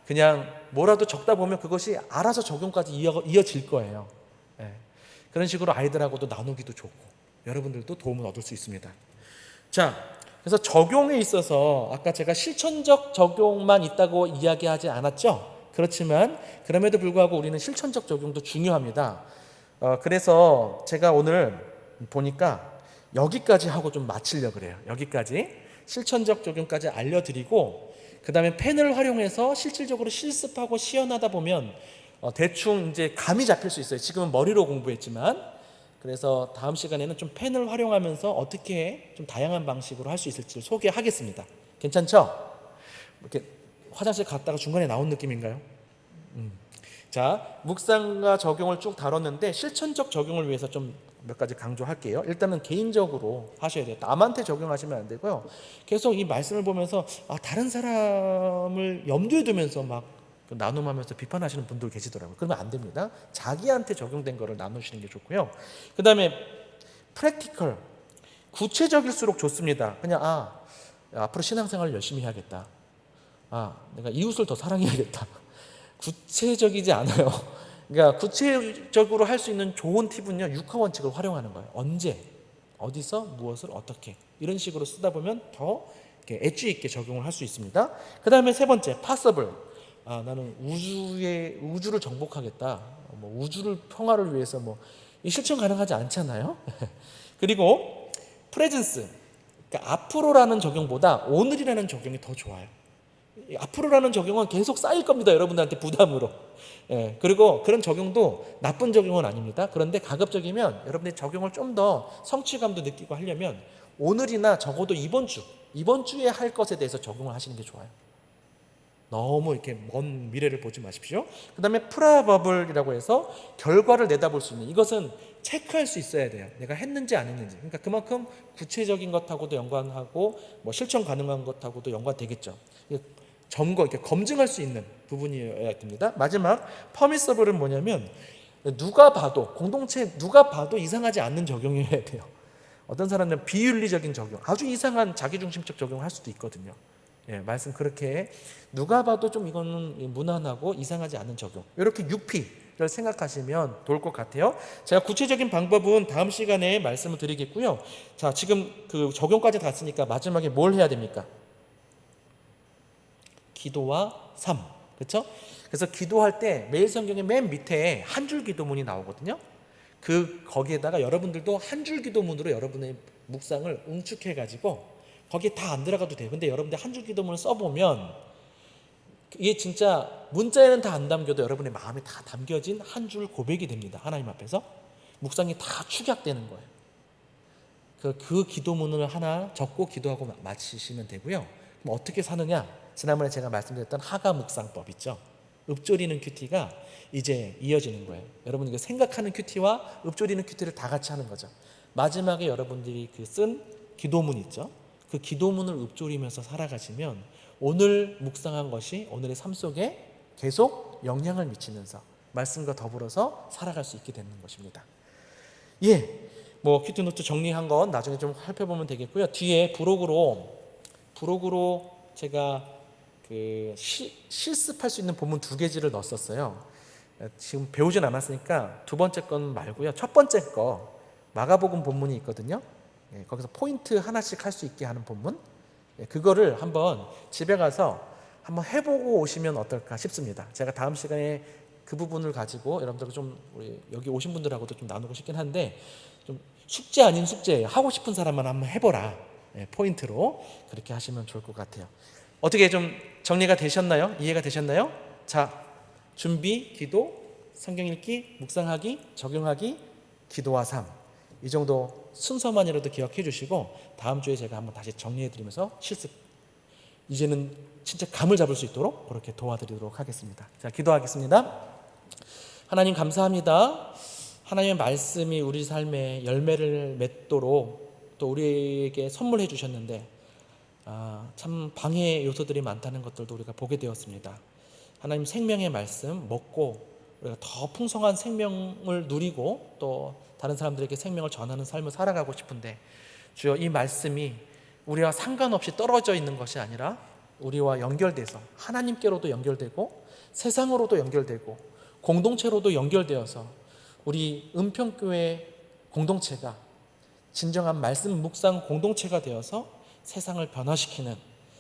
그냥 뭐라도 적다 보면 그것이 알아서 적용까지 이어질 거예요. 그런 식으로 아이들하고도 나누기도 좋고 여러분들도 도움을 얻을 수 있습니다. 자, 그래서 적용에 있어서 아까 제가 실천적 적용만 있다고 이야기하지 않았죠? 그렇지만 그럼에도 불구하고 우리는 실천적 적용도 중요합니다. 그래서 제가 오늘 보니까 여기까지 하고 좀 마치려고 그래요. 여기까지 실천적 적용까지 알려드리고, 그 다음에 펜을 활용해서 실질적으로 실습하고 시연하다 보면 대충 이제 감이 잡힐 수 있어요. 지금은 머리로 공부했지만, 그래서 다음 시간에는 좀 펜을 활용하면서 어떻게 좀 다양한 방식으로 할 수 있을지를 소개하겠습니다. 괜찮죠? 이렇게 화장실 갔다가 중간에 나온 느낌인가요? 자, 묵상과 적용을 쭉 다뤘는데 실천적 적용을 위해서 좀 몇 가지 강조할게요. 일단은 개인적으로 하셔야 돼요. 남한테 적용하시면 안 되고요. 계속 이 말씀을 보면서 다른 사람을 염두에 두면서 막 나눔하면서 비판하시는 분들 계시더라고요. 그러면 안 됩니다. 자기한테 적용된 거를 나누시는 게 좋고요. 그 다음에 프랙티컬, 구체적일수록 좋습니다. 그냥 앞으로 신앙생활을 열심히 해야겠다. 내가 이웃을 더 사랑해야겠다. 구체적이지 않아요. 그러니까 구체적으로 할 수 있는 좋은 팁은요, 육하 원칙을 활용하는 거예요. 언제, 어디서, 무엇을, 어떻게, 이런 식으로 쓰다 보면 더 엣지 있게 적용을 할 수 있습니다. 그 다음에 세 번째, possible. 나는 우주를 정복하겠다. 우주를 평화를 위해서 이 실천 가능하지 않잖아요. 그리고 presence. 그러니까 앞으로라는 적용보다 오늘이라는 적용이 더 좋아요. 앞으로라는 적용은 계속 쌓일 겁니다. 여러분들한테 부담으로. 그리고 그런 적용도 나쁜 적용은 아닙니다. 그런데 가급적이면 여러분들이 적용을 좀 더 성취감도 느끼고 하려면 오늘이나 적어도 이번 주에 할 것에 대해서 적용을 하시는 게 좋아요. 너무 이렇게 먼 미래를 보지 마십시오. 그 다음에 프라버블이라고 해서 결과를 내다볼 수 있는, 이것은 체크할 수 있어야 돼요. 내가 했는지 안 했는지. 그러니까 그만큼 구체적인 것하고도 연관하고 실천 가능한 것하고도 연관되겠죠. 이렇게 검증할 수 있는 부분이어야 됩니다. 마지막 퍼미서블은 뭐냐면 공동체 누가 봐도 이상하지 않는 적용이어야 돼요. 어떤 사람들은 비윤리적인 적용, 아주 이상한 자기중심적 적용을 할 수도 있거든요. 말씀 그렇게 누가 봐도 좀 이거는 무난하고 이상하지 않은 적용, 이렇게 6P를 생각하시면 좋을 것 같아요. 제가 구체적인 방법은 다음 시간에 말씀을 드리겠고요. 자, 지금 그 적용까지 갔으니까 마지막에 뭘 해야 됩니까? 기도와 삶, 그렇죠? 그래서 기도할 때 매일 성경의 맨 밑에 한 줄 기도문이 나오거든요. 거기에다가 여러분들도 한 줄 기도문으로 여러분의 묵상을 응축해가지고 거기에 다 안 들어가도 돼요. 근데 여러분들 한 줄 기도문을 써보면 이게 진짜 문자에는 다 안 담겨도 여러분의 마음에 다 담겨진 한 줄 고백이 됩니다. 하나님 앞에서 묵상이 다 축약되는 거예요. 그 기도문을 하나 적고 기도하고 마치시면 되고요. 그럼 어떻게 사느냐? 지난번에 제가 말씀드렸던 하가 묵상법 있죠. 읊조리는 큐티가 이제 이어지는 거예요. 여러분 이거 생각하는 큐티와 읊조리는 큐티를 다 같이 하는 거죠. 마지막에 여러분들이 쓴 기도문 있죠. 그 기도문을 읊조리면서 살아가시면 오늘 묵상한 것이 오늘의 삶 속에 계속 영향을 미치면서 말씀과 더불어서 살아갈 수 있게 되는 것입니다. 큐티 노트 정리한 건 나중에 좀 살펴보면 되겠고요. 뒤에 부록으로 제가 실습할 수 있는 본문 2개지를 넣었었어요. 지금 배우진 않았으니까 두 번째 건 말고요. 첫 번째 거 마가복음 본문이 있거든요. 거기서 포인트 하나씩 할 수 있게 하는 본문, 그거를 한번 집에 가서 한번 해보고 오시면 어떨까 싶습니다. 제가 다음 시간에 그 부분을 가지고 여러분들 좀 우리 여기 오신 분들하고도 좀 나누고 싶긴 한데, 좀 숙제 아닌 숙제예요. 하고 싶은 사람만 한번 해보라. 포인트로 그렇게 하시면 좋을 것 같아요. 어떻게 좀 정리가 되셨나요? 이해가 되셨나요? 자, 준비, 기도, 성경 읽기, 묵상하기, 적용하기, 기도와 삶, 이 정도 순서만이라도 기억해 주시고 다음 주에 제가 한번 다시 정리해 드리면서 실습, 이제는 진짜 감을 잡을 수 있도록 그렇게 도와드리도록 하겠습니다. 자, 기도하겠습니다. 하나님 감사합니다. 하나님의 말씀이 우리 삶에 열매를 맺도록 또 우리에게 선물해 주셨는데 참 방해 요소들이 많다는 것들도 우리가 보게 되었습니다. 하나님 생명의 말씀 먹고 우리가 더 풍성한 생명을 누리고 또 다른 사람들에게 생명을 전하는 삶을 살아가고 싶은데, 주여 이 말씀이 우리와 상관없이 떨어져 있는 것이 아니라 우리와 연결돼서 하나님께로도 연결되고 세상으로도 연결되고 공동체로도 연결되어서 우리 은평교회 공동체가 진정한 말씀 묵상 공동체가 되어서 세상을 변화시키는,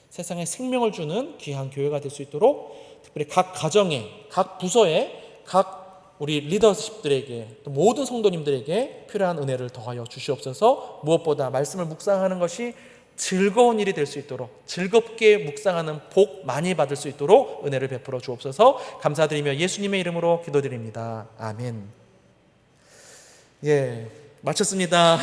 세상에 생명을 주는 귀한 교회가 될 수 있도록 특별히 각 가정에, 각 부서에, 각 우리 리더십들에게 또 모든 성도님들에게 필요한 은혜를 더하여 주시옵소서. 무엇보다 말씀을 묵상하는 것이 즐거운 일이 될 수 있도록, 즐겁게 묵상하는 복 많이 받을 수 있도록 은혜를 베풀어 주옵소서. 감사드리며 예수님의 이름으로 기도드립니다. 아멘. 마쳤습니다.